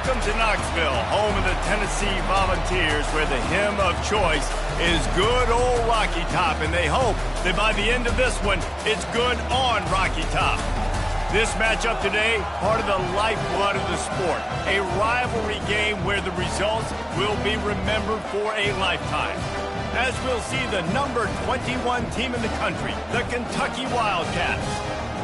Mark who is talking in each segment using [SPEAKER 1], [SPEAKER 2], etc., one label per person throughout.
[SPEAKER 1] Welcome to Knoxville, home of the Tennessee Volunteers, where the hymn of choice is good old Rocky Top, and they hope that by the end of this one, it's good on Rocky Top. This matchup today, part of the lifeblood of the sport, a rivalry game where the results will be remembered for a lifetime. As we'll see the number 21 team in the country, the Kentucky Wildcats,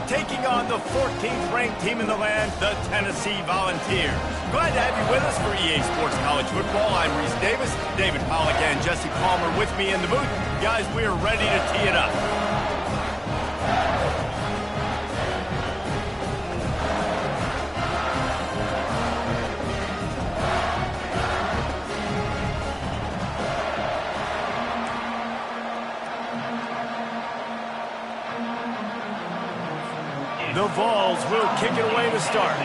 [SPEAKER 1] taking on the 14th ranked team in the land, the Tennessee Volunteers. Glad to have you with us for EA Sports College Football. I'm Reese Davis, David Pollack and Jesse Palmer with me in the booth. Guys, we are ready to tee it up. The Vols will kick it away to start.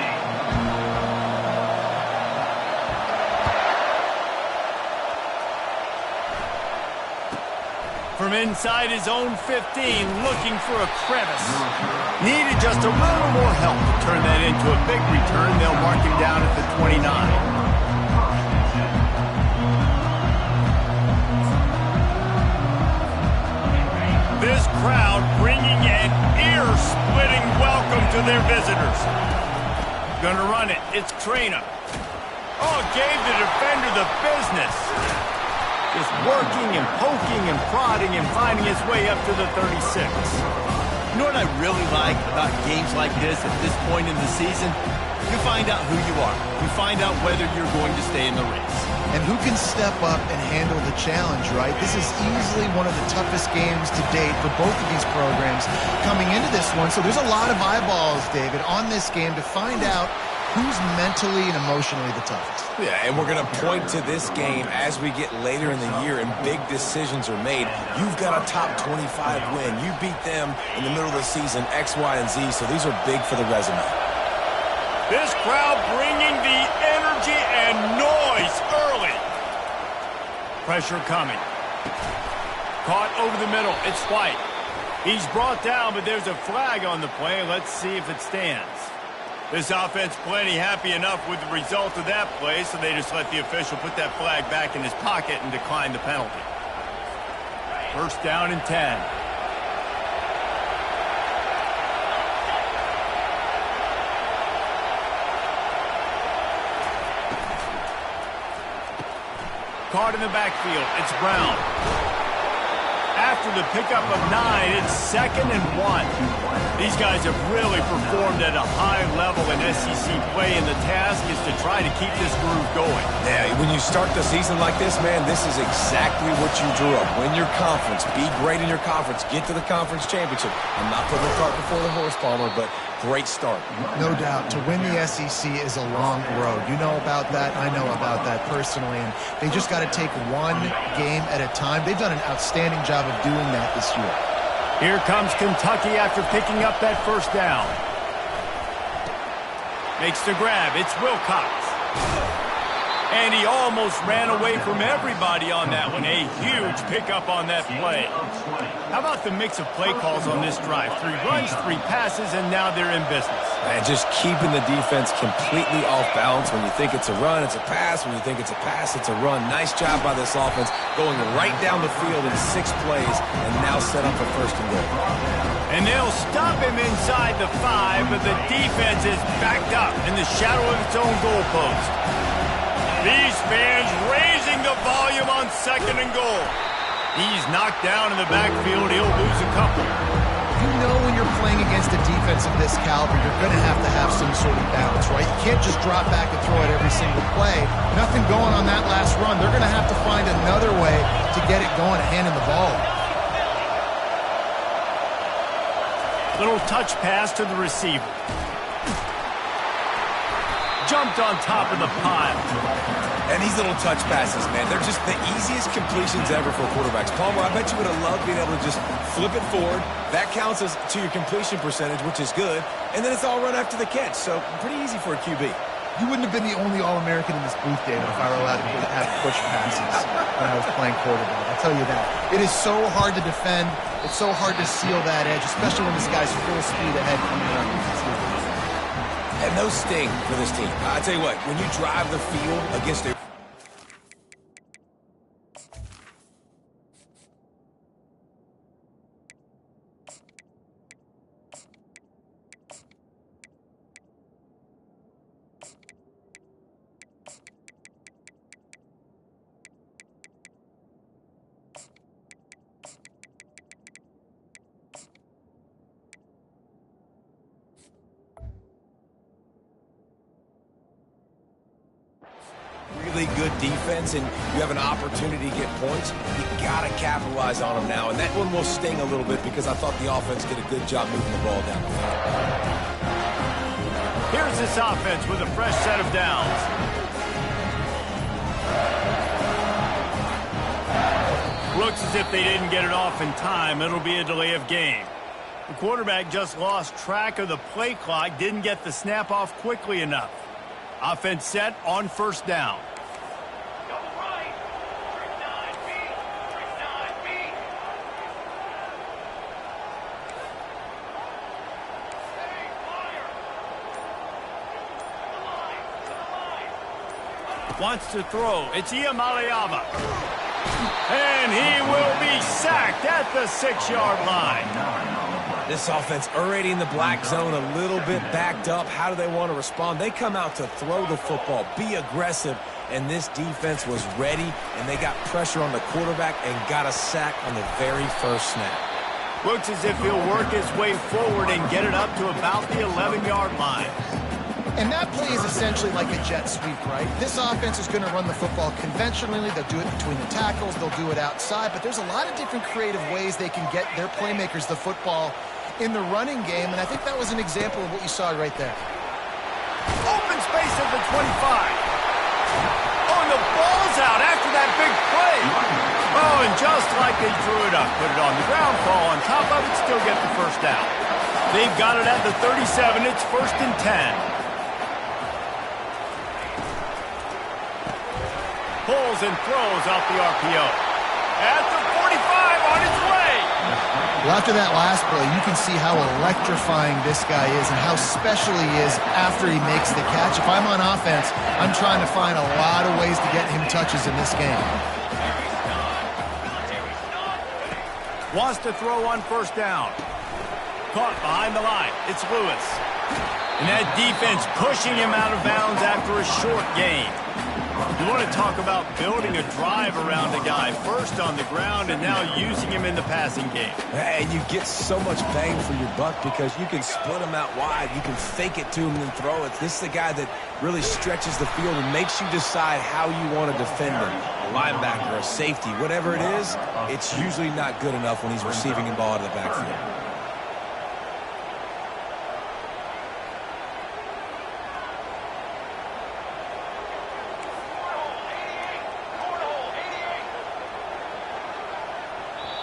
[SPEAKER 1] From inside his own 15, looking for a crevice. Needed just a little more help to turn that into a big return. They'll mark him down at the 29. This crowd bringing an ear-splitting welcome to their visitors. Gonna run it. It's Traina. Oh, gave the defender the business. Just working and poking and prodding and finding his way up to the 36.
[SPEAKER 2] You know what I really like about games like this at this point in the season? You find out who you are. You find out whether you're going to stay in the race.
[SPEAKER 3] And who can step up and handle the challenge, right? This is easily one of the toughest games to date for both of these programs coming into this one. So there's a lot of eyeballs, David, on this game to find out who's mentally and emotionally the toughest.
[SPEAKER 4] Yeah, and we're going to point to this game as we get later in the year and big decisions are made. You've got a top 25 win. You beat them in the middle of the season, X, Y, and Z, so these are big for the resume.
[SPEAKER 1] This crowd bringing the energy and noise early. Pressure coming. Caught over the middle. It's White. He's brought down, but there's a flag on the play. Let's see if it stands. This offense plenty happy enough with the result of that play, so they just let the official put that flag back in his pocket and decline the penalty. First down and 10. Caught in the backfield. It's Brown. After the pickup of 9, it's 2nd and 1. These guys have really performed at a high level in SEC play, and the task is to try to keep this groove going.
[SPEAKER 4] Yeah, when you start the season like this, man, this is exactly what you drew up. Win your conference. Be great in your conference. Get to the conference championship. I'm not putting the cart before the horse, Palmer, but great start.
[SPEAKER 3] No doubt. To win the SEC is a long road. You know about that. I know about that personally. And they just got to take one game at a time. They've done an outstanding job of doing that this year.
[SPEAKER 1] Here comes Kentucky after picking up that first down. Makes the grab. It's Wilcox. And he almost ran away from everybody on that one. A huge pickup on that play. How about the mix of play calls on this drive? 3 runs, 3 passes, and now they're in business.
[SPEAKER 4] And just keeping the defense completely off balance. When you think it's a run, it's a pass. When you think it's a pass, it's a run. Nice job by this offense, going right down the field in 6 plays and now set up for 1st and goal.
[SPEAKER 1] And they'll stop him inside the 5, but the defense is backed up in the shadow of its own goalpost. These fans raising the volume on 2nd and goal. He's knocked down in the backfield. He'll lose a couple.
[SPEAKER 3] You know when you're playing against a defense of this caliber, you're going to have some sort of balance, right? You can't just drop back and throw it every single play. Nothing going on that last run. They're going to have to find another way to get it going and hand him the ball.
[SPEAKER 1] Little touch pass to the receiver. Jumped on top of the pile.
[SPEAKER 4] And these little touch passes, man, they're just the easiest completions ever for quarterbacks. Palmer, I bet you would have loved being able to just flip it forward. That counts as to your completion percentage, which is good. And then it's all run after the catch, so pretty easy for a QB.
[SPEAKER 3] You wouldn't have been the only All-American in this booth, David, if I were allowed to have push passes when I was playing quarterback. I'll tell you that. It is so hard to defend. It's so hard to seal that edge, especially when this guy's full speed ahead coming around.
[SPEAKER 4] And those sting for this team. I tell you what, when you drive the field against a really good defense and you have an opportunity to get points, you got to capitalize on them now. And that one will sting a little bit because I thought the offense did a good job moving the ball down the field.
[SPEAKER 1] Here's this offense with a fresh set of downs. Looks as if they didn't get it off in time. It'll be a delay of game. The quarterback just lost track of the play clock, didn't get the snap off quickly enough. Offense set on first down. Wants to throw. It's Iamaleava. And he will be sacked at the 6-yard line.
[SPEAKER 4] This offense already in the black zone, a little bit backed up. How do they want to respond? They come out to throw the football, be aggressive, and this defense was ready, and they got pressure on the quarterback and got a sack on the very first snap.
[SPEAKER 1] Looks as if he'll work his way forward and get it up to about the 11-yard line.
[SPEAKER 3] And that play is essentially like a jet sweep, right? This offense is going to run the football conventionally. They'll do it between the tackles. They'll do it outside. But there's a lot of different creative ways they can get their playmakers the football in the running game. And I think that was an example of what you saw right there.
[SPEAKER 1] Open space at the 25. Oh, and the ball's out after that big play. Oh, and just like they threw it up, put it on the ground, fall on top of it, still get the first down. They've got it at the 37. It's 1st and 10. Pulls and throws off the RPO. At the 45, on its way.
[SPEAKER 3] Well, after that last play, you can see how electrifying this guy is and how special he is after he makes the catch. If I'm on offense, I'm trying to find a lot of ways to get him touches in this game.
[SPEAKER 1] Wants to throw on first down. Caught behind the line. It's Lewis. And that defense pushing him out of bounds after a short gain. You want to talk about building a drive around a guy, first on the ground and now using him in the passing game.
[SPEAKER 4] And you get so much bang for your buck because you can split him out wide. You can fake it to him and throw it. This is the guy that really stretches the field and makes you decide how you want to defend him. A linebacker, a safety, whatever it is, it's usually not good enough when he's receiving the ball out of the backfield.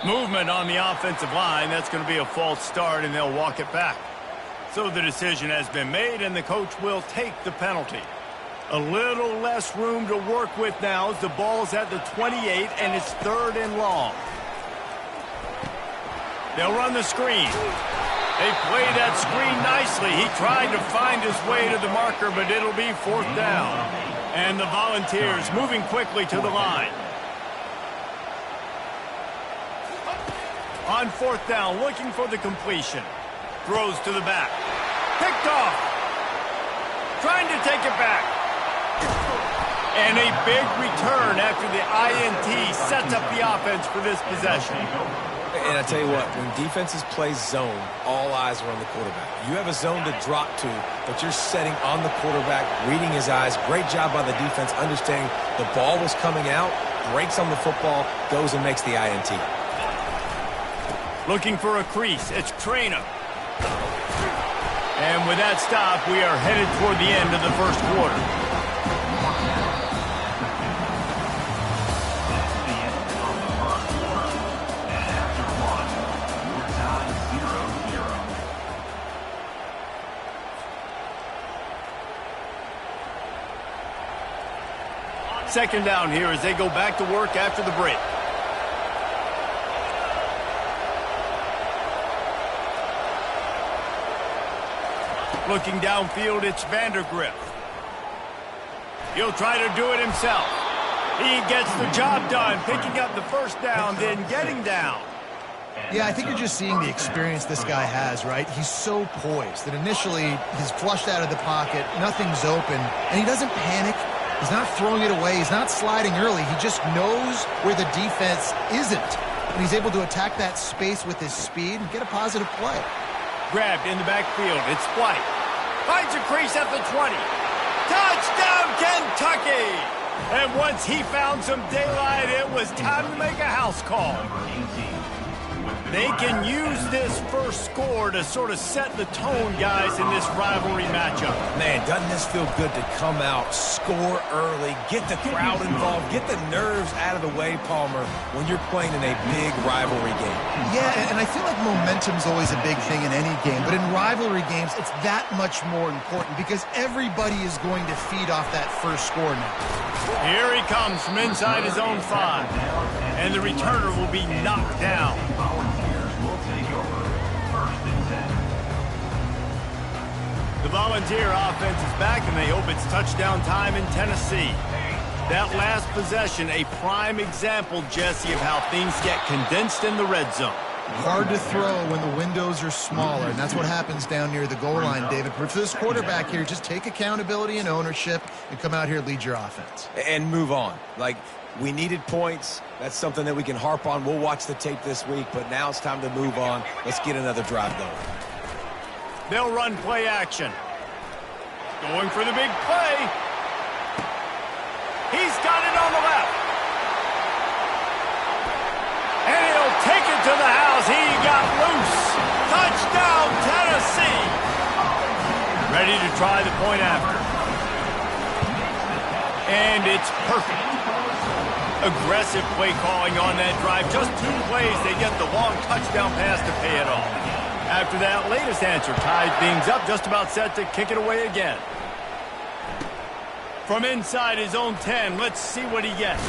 [SPEAKER 1] Movement on the offensive line. That's going to be a false start, and they'll walk it back. So the decision has been made, and the coach will take the penalty. A little less room to work with now as the ball's at the 28, and it's 3rd and long. They'll run the screen. They play that screen nicely. He tried to find his way to the marker, but it'll be 4th down. And the Volunteers moving quickly to the line. On 4th down, looking for the completion. Throws to the back. Picked off. Trying to take it back. And a big return after the INT sets up the offense for this possession.
[SPEAKER 4] And I tell you what, when defenses play zone, all eyes are on the quarterback. You have a zone to drop to, but you're setting on the quarterback, reading his eyes. Great job by the defense, understanding the ball was coming out, breaks on the football, goes and makes the INT.
[SPEAKER 1] Looking for a crease. It's Trainer. And with that stop, we are headed toward the end of the first quarter. Second down here as they go back to work after the break. Looking downfield, it's Vandergriff. He'll try to do it himself. He gets the job done, picking up the first down, then getting down.
[SPEAKER 3] Yeah, I think you're just seeing the experience this guy has, right? He's so poised that initially he's flushed out of the pocket, nothing's open, and he doesn't panic. He's not throwing it away. He's not sliding early. He just knows where the defense isn't, and he's able to attack that space with his speed and get a positive play.
[SPEAKER 1] Grabbed in the backfield. It's White. Finds a crease at the 20. Touchdown, Kentucky! And once he found some daylight, it was time to make a house call. They can use this first score to sort of set the tone, guys, in this rivalry matchup.
[SPEAKER 4] Man, doesn't this feel good to come out, score early, get the crowd involved, get the nerves out of the way, Palmer, when you're playing in a big rivalry game?
[SPEAKER 3] Yeah, and I feel like momentum's always a big thing in any game, but in rivalry games, it's that much more important because everybody is going to feed off that first score now.
[SPEAKER 1] Here he comes from inside his own 5, and the returner will be knocked down. The Volunteer offense is back, and they hope it's touchdown time in Tennessee. That last possession, a prime example, Jesse, of how things get condensed in the red zone.
[SPEAKER 3] Hard to throw when the windows are smaller, and that's what happens down near the goal line, David. But for this quarterback here, just take accountability and ownership and come out here and lead your offense.
[SPEAKER 4] And move on. Like, we needed points. That's something that we can harp on. We'll watch the tape this week, but now it's time to move on. Let's get another drive going.
[SPEAKER 1] They'll run play action. Going for the big play. He's got it on the left. And he'll take it to the house. He got loose. Touchdown, Tennessee. Ready to try the point after. And it's perfect. Aggressive play calling on that drive. Just 2 plays, they get the long touchdown pass to pay it off. After that latest answer, tied things up, just about set to kick it away again. From inside his own 10, let's see what he gets.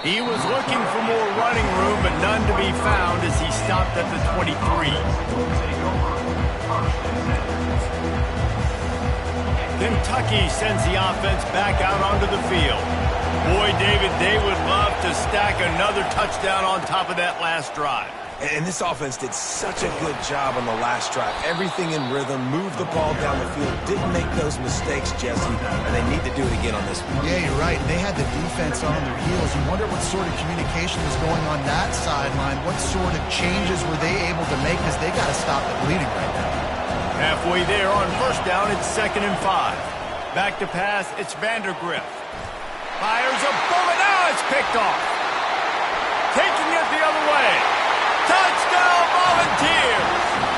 [SPEAKER 1] He was looking for more running room, but none to be found as he stopped at the 23. Kentucky sends the offense back out onto the field. Boy, David, they would love to stack another touchdown on top of that last drive.
[SPEAKER 4] And this offense did such a good job on the last drive. Everything in rhythm, moved the ball down the field, didn't make those mistakes, Jesse, and they need to do it again on this one.
[SPEAKER 3] Yeah, you're right. They had the defense on their heels. You wonder what sort of communication was going on that sideline. What sort of changes were they able to make because they got to stop the bleeding right now.
[SPEAKER 1] Halfway there on first down, it's 2nd and 5. Back to pass, it's Vandergriff. Fires a bullet, now it's picked off. Taking it the other way. Touchdown, Volunteers!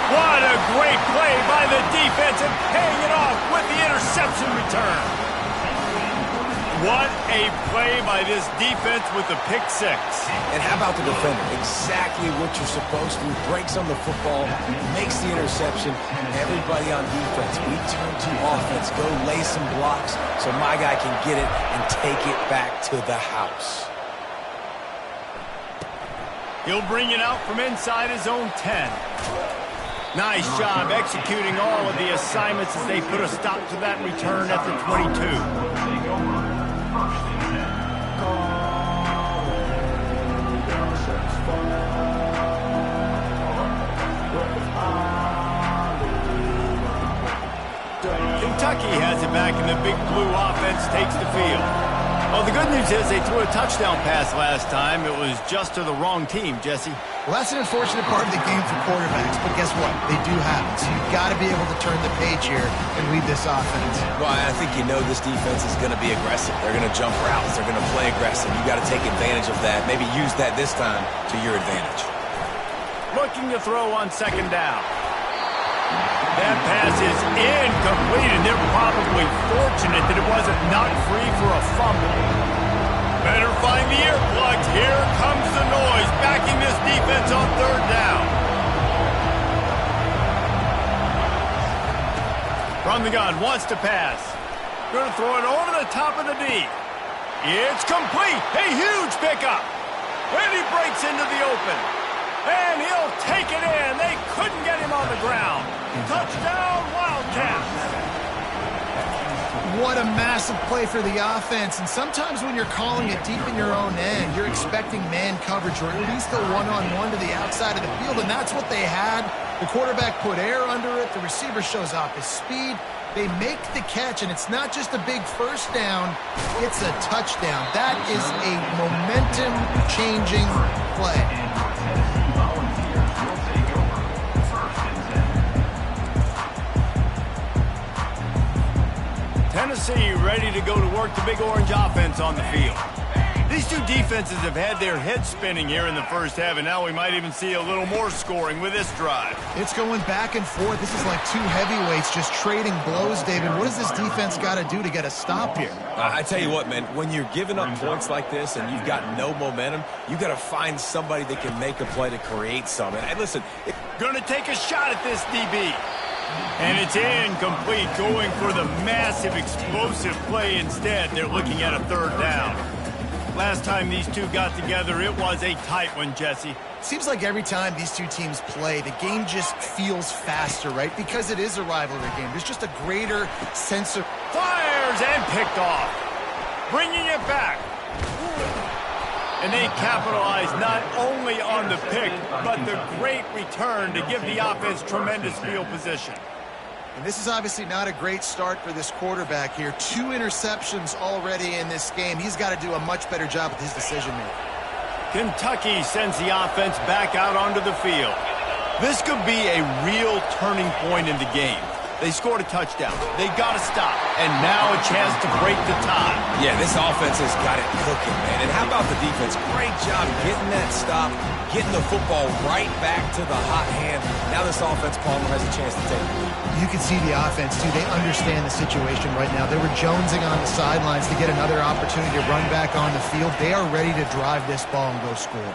[SPEAKER 1] What a great play by the defense and paying it off with the interception return. What a play by this defense with the pick 6.
[SPEAKER 4] And how about the defender? Exactly what you're supposed to. Breaks on the football, makes the interception. Everybody on defense, we turn to offense. Go lay some blocks so my guy can get it and take it back to the house.
[SPEAKER 1] He'll bring it out from inside his own 10. Nice job executing all of the assignments as they put a stop to that return at the 22. Kentucky has it back, and the Big Blue offense takes the field. Well, the good news is they threw a touchdown pass last time. It was just to the wrong team, Jesse.
[SPEAKER 3] Well, that's an unfortunate part of the game for quarterbacks, but guess what? They do have it, so you've got to be able to turn the page here and lead this offense.
[SPEAKER 4] Well, I think you know this defense is going to be aggressive. They're going to jump routes. They're going to play aggressive. You've got to take advantage of that. Maybe use that this time to your advantage.
[SPEAKER 1] Looking to throw on 2nd down. That pass is incomplete, and they're probably fortunate that it wasn't knocked free for a fumble. Better find the earplugs. Here comes the noise, backing this defense on 3rd down. From the gun, wants to pass. Going to throw it over the top of the D. It's complete. A huge pickup. And he breaks into the open. And he'll take it in. They couldn't get him on the ground. Touchdown, Wildcats.
[SPEAKER 3] What a massive play for the offense. And sometimes when you're calling it deep in your own end, you're expecting man coverage or at least a one-on-one to the outside of the field, and that's what they had. The quarterback put air under it. The receiver shows off his speed. They make the catch, and it's not just a big first down, it's a touchdown. That is a momentum-changing play.
[SPEAKER 1] Tennessee ready to go to work the Big Orange offense on the field. These two defenses have had their heads spinning here in the first half, and now we might even see a little more scoring with this drive.
[SPEAKER 3] It's going back and forth. This is like two heavyweights just trading blows, David. What does this defense got to do to get a stop here?
[SPEAKER 4] I tell you what, man, when you're giving up points like this and you've got no momentum, you got to find somebody that can make a play to create something. And listen,
[SPEAKER 1] going to take a shot at this DB. And it's incomplete, going for the massive explosive play instead. They're looking at a third down. Last time these two got together, it was a tight one, Jesse.
[SPEAKER 3] Seems like every time these two teams play, the game just feels faster, right? Because it is a rivalry game. There's just a greater sense of...
[SPEAKER 1] Fires and picked off. Bringing it back. And they capitalize not only on the pick, but the great return to give the offense tremendous field position.
[SPEAKER 3] And this is obviously not a great start for this quarterback here. 2 interceptions already in this game. He's got to do a much better job with his decision-making.
[SPEAKER 1] Kentucky sends the offense back out onto the field. This could be a real turning point in the game. They scored a touchdown. They got to stop. And now a chance to break the tie.
[SPEAKER 4] Yeah, this offense has got it cooking, man. And how about the defense? Great job getting that stop, getting the football right back to the hot hand. Now this offense, Palmer, has a chance to take the lead.
[SPEAKER 3] You can see the offense, too. They understand the situation right now. They were jonesing on the sidelines to get another opportunity to run back on the field. They are ready to drive this ball and go score.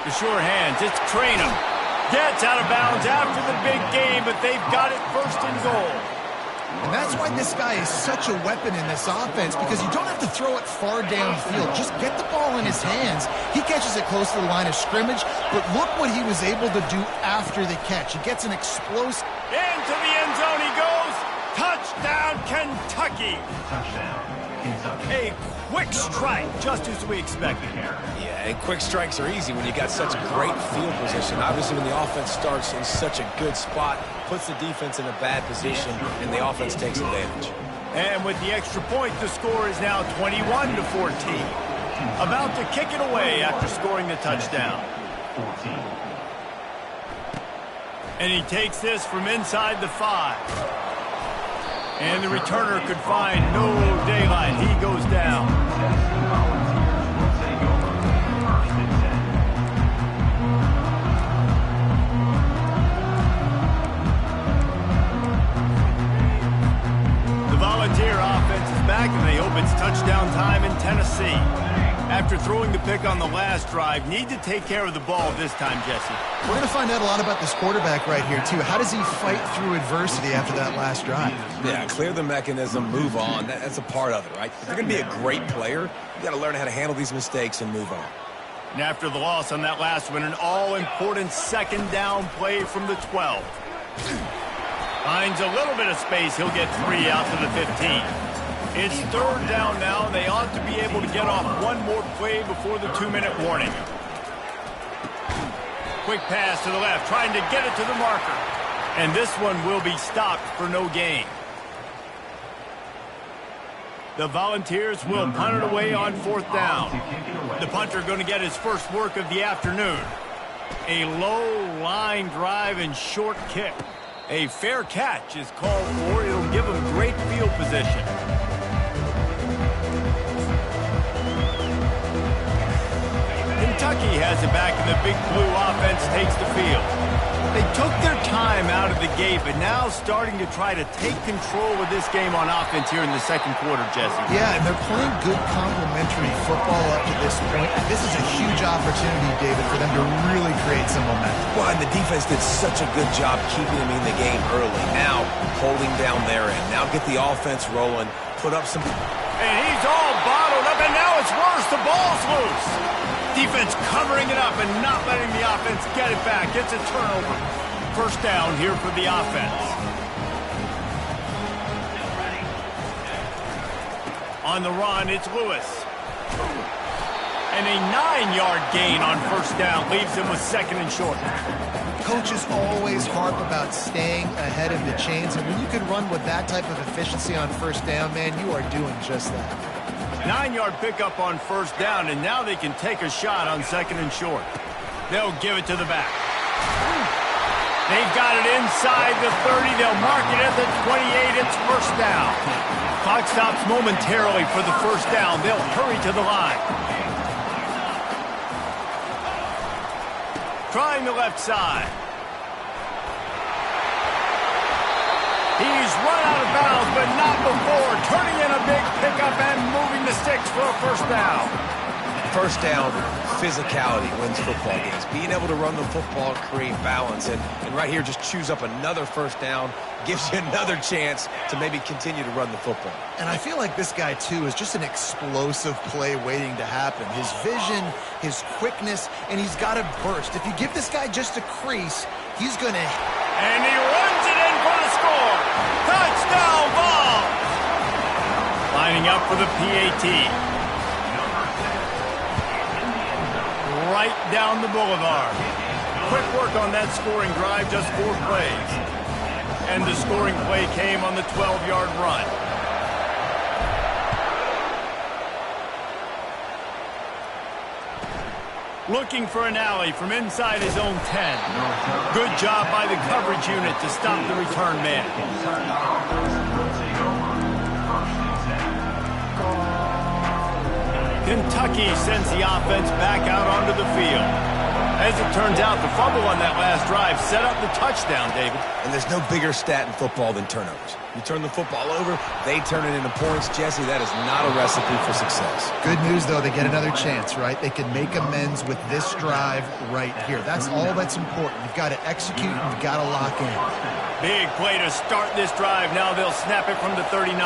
[SPEAKER 1] The sure hands, it's Traynham. Gets out of bounds after the big game, but they've got it first and goal.
[SPEAKER 3] And that's why this guy is such a weapon in this offense, because you don't have to throw it far downfield. Just get the ball in his hands. He catches it close to the line of scrimmage, but look what he was able to do after the catch. He gets an explosive...
[SPEAKER 1] Into the end zone he goes. Touchdown, Kentucky.
[SPEAKER 5] Touchdown, Kentucky.
[SPEAKER 1] A quick strike, just as we expected.
[SPEAKER 4] Yeah, and quick strikes are easy when you got such great field position. Obviously, when the offense starts in such a good spot, puts the defense in a bad position, and the offense takes advantage.
[SPEAKER 1] And with the extra point, the score is now 21-14. About to kick it away after scoring the touchdown.
[SPEAKER 5] 14.
[SPEAKER 1] And he takes this from inside the 5. And the returner could find no daylight. He goes down. The Volunteer offense is back, and they hope it's touchdown time in Tennessee. After throwing the pick on the last drive, need to take care of the ball this time, Jesse.
[SPEAKER 3] We're going to find out a lot about this quarterback right here, too. How does he fight through adversity after that last drive?
[SPEAKER 4] Yeah, clear the mechanism, move on. That's a part of it, right? If you're going to be a great player, you got to learn how to handle these mistakes and move on.
[SPEAKER 1] And after the loss on that last one, an all-important second down play from the 12. Finds a little bit of space. He'll get 3 out to the 15. It's third down now, and they ought to be able to get off one more play before the 2-minute warning. Quick pass to the left, trying to get it to the marker. And this one will be stopped for no gain. The Volunteers will punt it away on 4th down. The punter going to get his first work of the afternoon. A low line drive and short kick. A fair catch is called for. It'll give them great field position. Kentucky has it back, and the Big Blue offense takes the field. They took their time out of the gate, but now starting to try to take control of this game on offense here in the second quarter, Jesse.
[SPEAKER 3] Yeah, and they're playing good complementary football up to this point. This is a huge opportunity, David, for them to really create some momentum.
[SPEAKER 4] Well, and the defense did such a good job keeping them in the game early. Now, holding down their end. Now get the offense rolling, put up some...
[SPEAKER 1] And he's all bottled up, and now it's worse. The ball's loose. Defense covering it up and not letting the offense get it back. Gets a turnover. First down here for the offense. On the run, it's Lewis. And a 9-yard gain on first down leaves him with second and short.
[SPEAKER 3] Coaches always harp about staying ahead of the chains, and when you can run with that type of efficiency on first down, man, you are doing just that.
[SPEAKER 1] 9-yard pickup on first down, and now they can take a shot on second and short. They'll give it to the back. They've got it inside the 30. They'll mark it at the 28. It's first down. Clock stops momentarily for the first down. They'll hurry to the line. Trying the left side. He's run out of bounds, but not before. Turning in a big pickup and moving the sticks for a first down.
[SPEAKER 4] First down, physicality wins football games. Being able to run the football, create balance, and right here just choose up another first down, gives you another chance to maybe continue to run the football.
[SPEAKER 3] And I feel like this guy, too, is just an explosive play waiting to happen. His vision, his quickness, and he's got a burst. If you give this guy just a crease, he's going to...
[SPEAKER 1] And he runs it in for the score. Touchdown ball. Lining up for the PAT. Right down the boulevard. Quick work on that scoring drive, just 4 plays. And the scoring play came on the 12-yard run. Looking for an alley from inside his own 10. Good job by the coverage unit to stop the return man. Kentucky sends the offense back out onto the field. As it turns out, the fumble on that last drive set up the touchdown, David.
[SPEAKER 4] And there's no bigger stat in football than turnovers. You turn the football over, they turn it into points. Jesse, that is not a recipe for success.
[SPEAKER 3] Good news, though, they get another chance, right? They can make amends with this drive right here. That's all that's important. You've got to execute, and you've got to lock in.
[SPEAKER 1] Big play to start this drive. Now they'll snap it from the 39.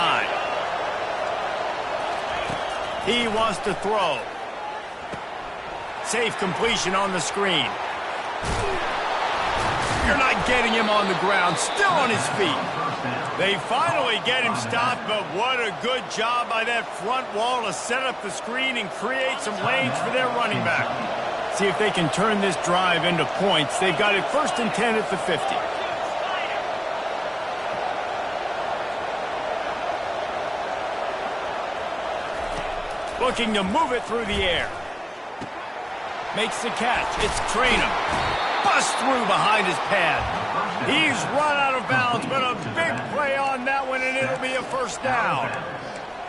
[SPEAKER 1] He wants to throw. Safe completion on the screen. You're not getting him on the ground. Still on his feet. They finally get him stopped, but what a good job by that front wall to set up the screen and create some lanes for their running back. See if they can turn this drive into points. They've got it first and 10 at the 50. Looking to move it through the air. Makes the catch. It's Traynor. Bust through behind his pad. He's run out of bounds, but a big play on that one, and it'll be a first down.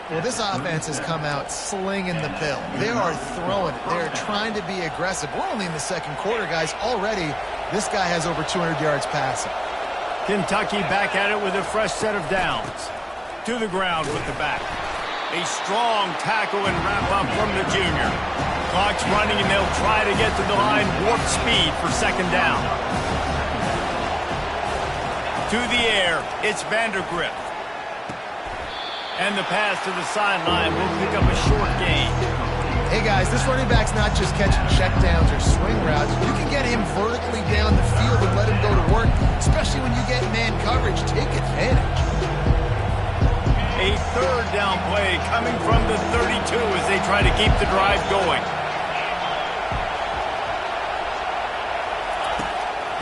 [SPEAKER 3] Well, this offense has come out slinging the pill. They are throwing it. They're trying to be aggressive. We're only in the second quarter, guys. Already, this guy has over 200 yards passing.
[SPEAKER 1] Kentucky back at it with a fresh set of downs. To the ground with the back. A strong tackle and wrap-up from the junior. Clock's running, and they'll try to get to the line warp speed for second down. To the air, it's Vandergrift. And the pass to the sideline will pick up a short gain.
[SPEAKER 3] Hey, guys, this running back's not just catching checkdowns or swing routes. You can get him vertically down the field and let him go to work, especially when you get man coverage. Take advantage.
[SPEAKER 1] A third down play coming from the 32 as they try to keep the drive going.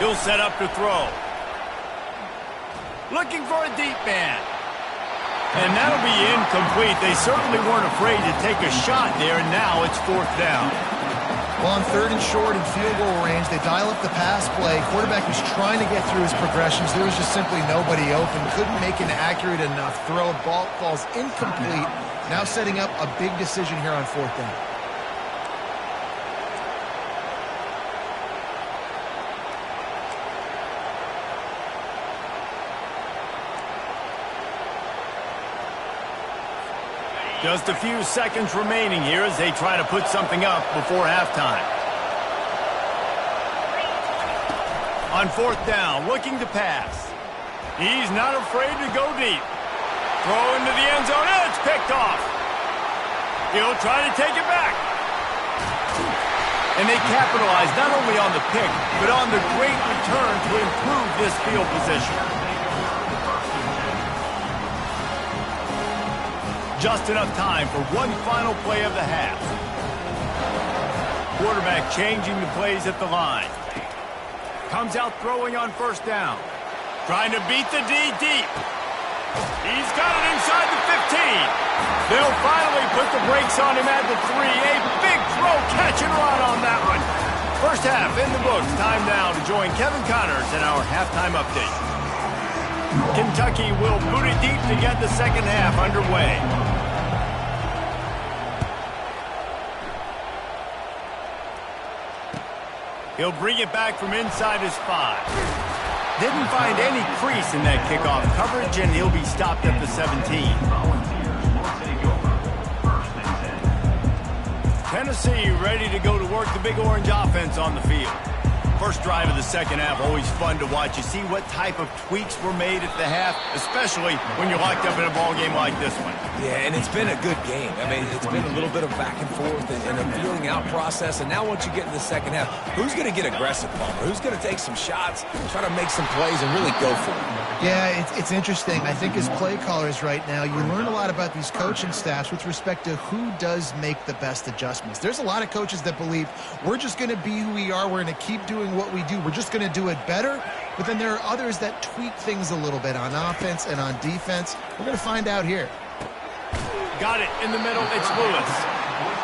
[SPEAKER 1] He'll set up to throw. Looking for a deep man. And that'll be incomplete. They certainly weren't afraid to take a shot there, and now it's fourth down.
[SPEAKER 3] Well, on third and short and field goal range, they dial up the pass play. Quarterback was trying to get through his progressions. There was just simply nobody open. Couldn't make an accurate enough throw. Ball falls incomplete. Now setting up a big decision here on fourth down.
[SPEAKER 1] Just a few seconds remaining here as they try to put something up before halftime. On fourth down, looking to pass. He's not afraid to go deep. Throw into the end zone, and it's picked off. He'll try to take it back. And they capitalize not only on the pick, but on the great return to improve this field position. just enough time for one final play of the half. Quarterback changing the plays at the line. Comes out throwing on first down. Trying to beat the D deep. He's got it inside the 15. They'll finally put the brakes on him at the 3. A big throw, catch and run on that one. First half in the books. Time now to join Kevin Connors in our halftime update. Kentucky will boot it deep to get the second half underway. He'll bring it back from inside his 5. Didn't find any crease in that kickoff coverage, and he'll be stopped at the 17. Tennessee ready to go to work the Big Orange offense on the field. First drive of the second half, always fun to watch. You see what type of tweaks were made at the half, especially when you're locked up in a ball game like this one.
[SPEAKER 4] Yeah, and it's been a good game. I mean, it's been a little bit of back and forth and a feeling out process. And now once you get in the second half, who's going to get aggressive, Palmer? Who's going to take some shots, try to make some plays, and really go for it?
[SPEAKER 3] Yeah, it's interesting. I think as play callers right now, you learn a lot about these coaching staffs with respect to who does make the best adjustments. There's a lot of coaches that believe we're just going to be who we are. We're going to keep doing what we do. We're just going to do it better. But then there are others that tweak things a little bit on offense and on defense. We're going to find out here.
[SPEAKER 1] Got it in the middle. It's Lewis.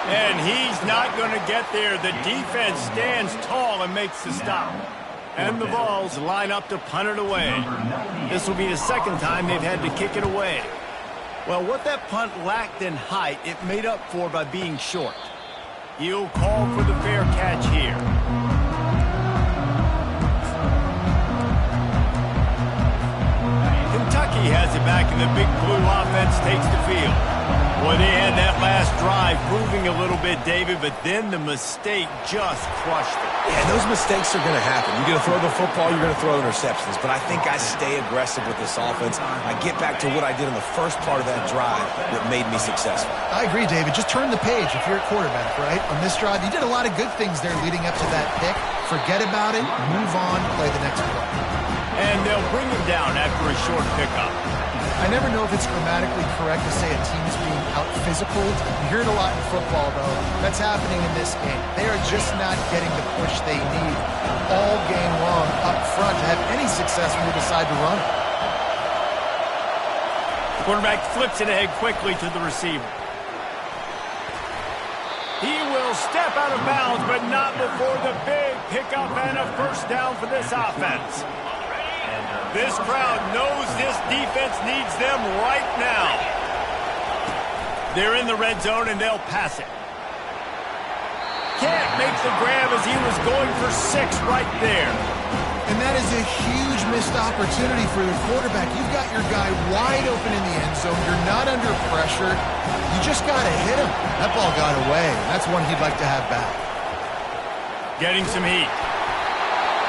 [SPEAKER 1] And he's not going to get there. The defense stands tall and makes the stop. And the Vols line up to punt it away. This will be the second time they've had to kick it away. Well, what that punt lacked in height, it made up for by being short. He'll call for the fair catch here. Kentucky has it back, and the Big Blue offense takes the field. Well, they had that last drive proving a little bit, David, but then the mistake just crushed it.
[SPEAKER 4] Yeah, those mistakes are going to happen. You're going to throw the football, you're going to throw interceptions. But I think I stay aggressive with this offense. I get back to what I did in the first part of that drive that made me successful.
[SPEAKER 3] I agree, David. Just turn the page if you're a quarterback, right? On this drive, you did a lot of good things there leading up to that pick. Forget about it, move on, play the next play.
[SPEAKER 1] And they'll bring him down after a short pickup.
[SPEAKER 3] I never know if it's grammatically correct to say a team is being out-physicaled. You hear it a lot in football, though. That's happening in this game. They are just not getting the push they need all game long up front to have any success when they decide to run it.
[SPEAKER 1] Quarterback flips it ahead quickly to the receiver. He will step out of bounds, but not before the big pickup and a first down for this offense. This crowd knows this defense needs them right now. They're in the red zone, and they'll pass it. Can't make the grab as he was going for 6 right there.
[SPEAKER 3] And that is a huge missed opportunity for the quarterback. You've got your guy wide open in the end zone. You're not under pressure. You just got to hit him. That ball got away. That's one he'd like to have back.
[SPEAKER 1] Getting some heat.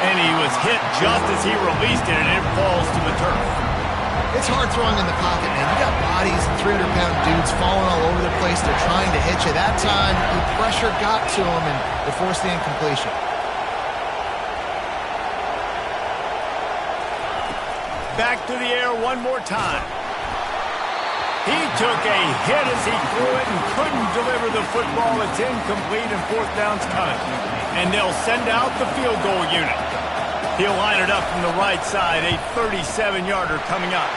[SPEAKER 1] And he was hit just as he released it, and it falls to the turf.
[SPEAKER 3] It's hard throwing in the pocket, man. You got bodies and 300-pound dudes falling all over the place. They're trying to hit you. That time, the pressure got to him, and they forced the incompletion.
[SPEAKER 1] Back to the air one more time. He took a hit as he threw it and couldn't deliver the football. It's incomplete, and fourth down's coming. And they'll send out the field goal unit. He'll line it up from the right side, a 37-yarder coming up.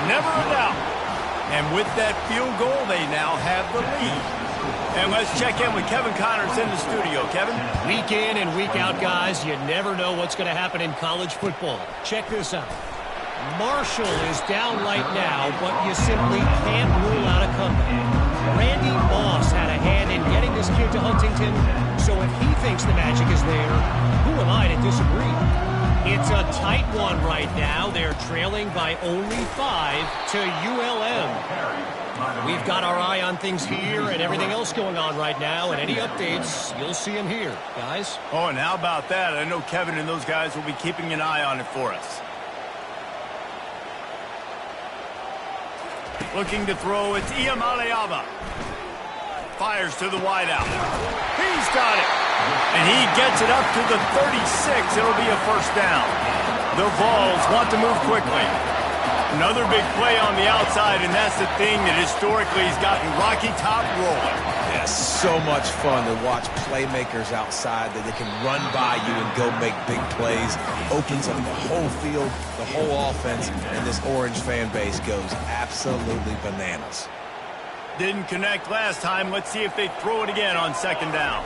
[SPEAKER 1] Never a doubt. And with that field goal, they now have the lead. And let's check in with Kevin Connors in the studio. Kevin?
[SPEAKER 6] Week in and week out, guys, you never know what's going to happen in college football. Check this out. Marshall is down right now, but you simply can't rule out a comeback. Randy Moss had a hand in getting this kid to Huntington, so if he thinks the magic is there, who am I to disagree? It's a tight one right now. They're trailing by only 5 to ULM. We've got our eye on things here and everything else going on right now, and any updates, you'll see them here, guys.
[SPEAKER 1] Oh, and how about that? I know Kevin and those guys will be keeping an eye on it for us. Looking to throw, it's Iamaleava. Fires to the wideout. He's got it. And he gets it up to the 36. It'll be a first down. The Vols want to move quickly. Another big play on the outside, and that's the thing that historically has gotten Rocky Top rolling.
[SPEAKER 4] Yeah, so much fun to watch playmakers outside that they can run by you and go make big plays. Opens up the whole field, the whole offense, and this Orange fan base goes absolutely bananas.
[SPEAKER 1] Didn't connect last time. Let's see if they throw it again on second down.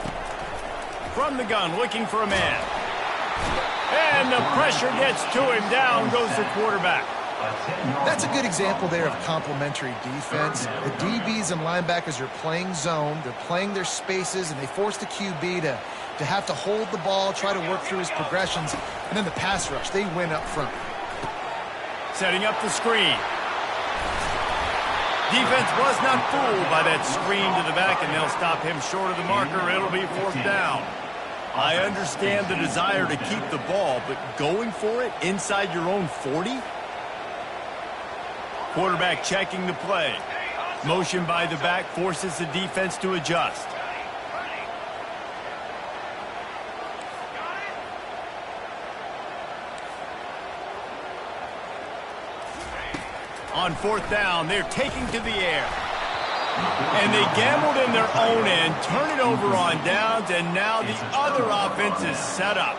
[SPEAKER 1] From the gun, looking for a man. And the pressure gets to him. Down goes the quarterback.
[SPEAKER 3] That's a good example there of complementary defense. The DBs and linebackers are playing zone. They're playing their spaces, and they force the QB to have to hold the ball, try to work through his progressions. And then the pass rush, they win up front.
[SPEAKER 1] Setting up the screen. Defense was not fooled by that screen to the back, and they'll stop him short of the marker. It'll be fourth down. I understand the desire to keep the ball, but going for it inside your own 40? Quarterback checking the play. Motion by the back forces the defense to adjust. On fourth down, they're taking to the air. And they gambled in their own end, turn it over on downs, and now the other offense is set up.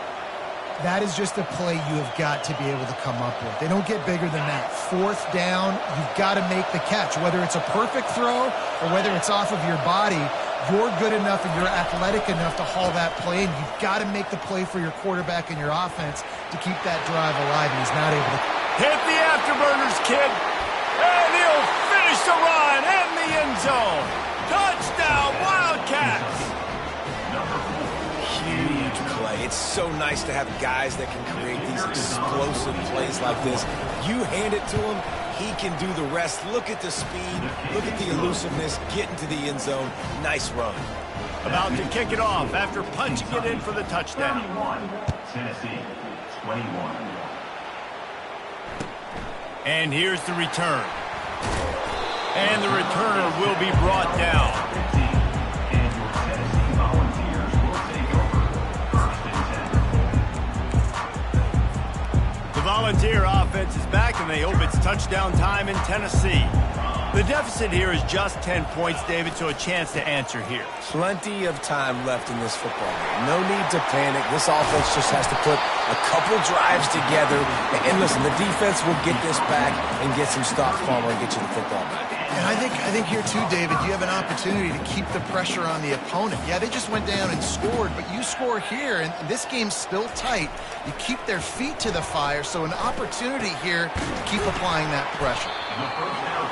[SPEAKER 3] That is just a play you have got to be able to come up with. They don't get bigger than that. Fourth down, you've got to make the catch. Whether it's a perfect throw or whether it's off of your body, you're good enough and you're athletic enough to haul that play, and you've got to make the play for your quarterback and your offense to keep that drive alive, and he's not able to.
[SPEAKER 1] Hit the afterburners, kid. And he'll finish the run in the end zone. Touchdown, Wildcats.
[SPEAKER 4] Huge play. It's so nice to have guys that can create these explosive plays like this. You hand it to him, he can do the rest. Look at the speed, look at the elusiveness, get into the end zone. Nice run.
[SPEAKER 1] About to kick it off after punching it in for the touchdown.
[SPEAKER 5] 31, Tennessee, 21.
[SPEAKER 1] And here's the return. And the returner will be brought down.
[SPEAKER 5] And your Tennessee Volunteers will take over. First and 10.
[SPEAKER 1] The Volunteer offense is back, and they hope it's touchdown time in Tennessee. The deficit here is just 10 points, David, so a chance to answer here.
[SPEAKER 4] Plenty of time left in this football game. No need to panic. This offense just has to put a couple drives together. And listen, the defense will get this back and get some stops, Palmer, and get you the football back.
[SPEAKER 3] And I think here too, David, you have an opportunity to keep the pressure on the opponent. Yeah, they just went down and scored, but you score here, and this game's still tight. You keep their feet to the fire, so an opportunity here to keep applying that pressure.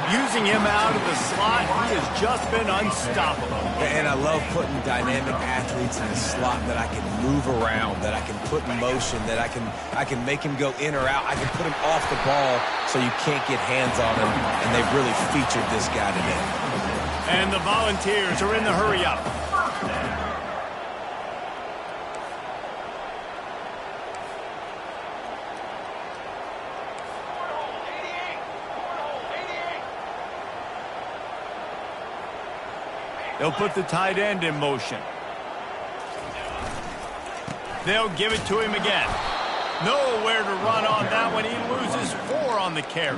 [SPEAKER 1] Using him out of the slot, he has just been unstoppable.
[SPEAKER 4] And I love putting dynamic athletes in the slot that I can move around, that I can put in motion, that I can make him go in or out. I can put him off the ball so you can't get hands on him, and they've really featured this guy today.
[SPEAKER 1] And the Volunteers are in the hurry-up. They'll put the tight end in motion. They'll give it to him again. Nowhere to run on that one. He loses 4 on the carry.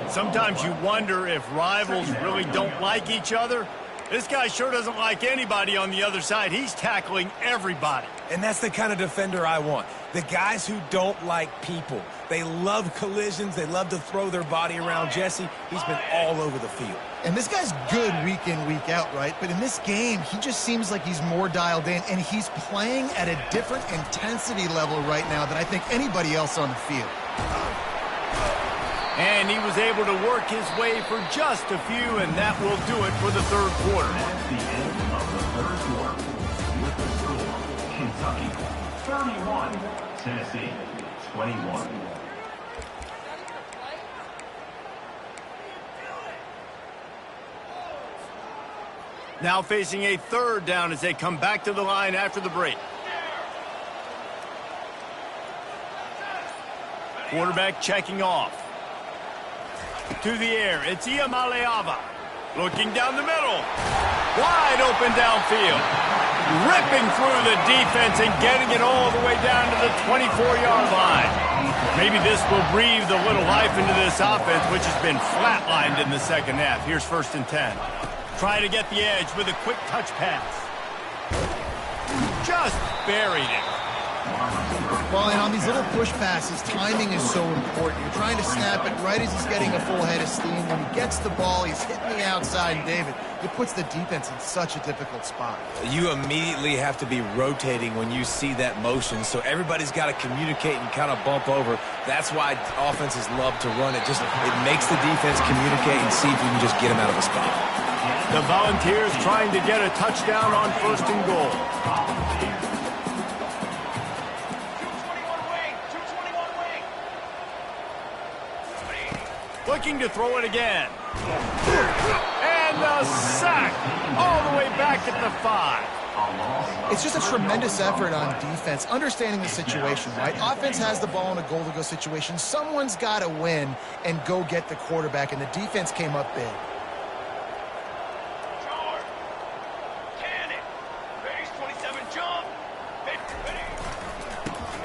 [SPEAKER 1] Sometimes you wonder if rivals really don't like each other. This guy sure doesn't like anybody on the other side. He's tackling everybody.
[SPEAKER 4] And that's the kind of defender I want. The guys who don't like people. They love collisions. They love to throw their body around. Jesse, he's been all over the field.
[SPEAKER 3] And this guy's good week in, week out, right? But in this game, he just seems like he's more dialed in, and he's playing at a different intensity level right now than I think anybody else on the field.
[SPEAKER 1] And he was able to work his way for just a few, and that will do it for the third quarter.
[SPEAKER 5] That's the end of the third quarter. With the score, Kentucky 31, Tennessee 21.
[SPEAKER 1] Now facing a third down as they come back to the line after the break. Quarterback checking off. To the air, it's Iamaleava. Looking down the middle. Wide open downfield. Ripping through the defense and getting it all the way down to the 24-yard line. Maybe this will breathe a little life into this offense, which has been flatlined in the second half. Here's 1st and 10. Trying to get the edge with a quick touch pass. Just buried it.
[SPEAKER 3] Well, and on these little push passes, timing is so important. You're trying to snap it right as he's getting a full head of steam. When he gets the ball, he's hitting the outside, and David, it puts the defense in such a difficult spot.
[SPEAKER 4] You immediately have to be rotating when you see that motion, so everybody's got to communicate and kind of bump over. That's why offenses love to run it. It makes the defense communicate and see if you can just get him out of a spot.
[SPEAKER 1] The Volunteers trying to get a touchdown on 1st and goal. Looking to throw it again. And a sack all the way back at the 5.
[SPEAKER 3] It's just a tremendous effort on defense, understanding the situation, right? Offense has the ball in a goal-to-go situation. Someone's got to win and go get the quarterback, and the defense came up big.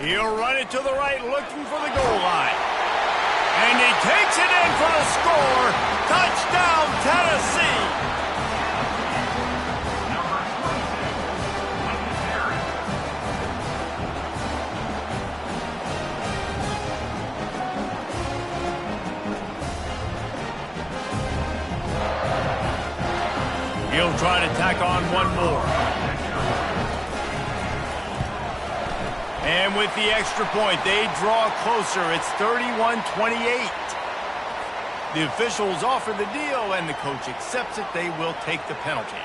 [SPEAKER 1] He'll run it to the right, looking for the goal line. And he takes it in for a score. Touchdown, Tennessee. He'll try to tack on one more. And with the extra point, they draw closer. It's 31-28. The officials offer the deal, and the coach accepts it. They will take the penalty.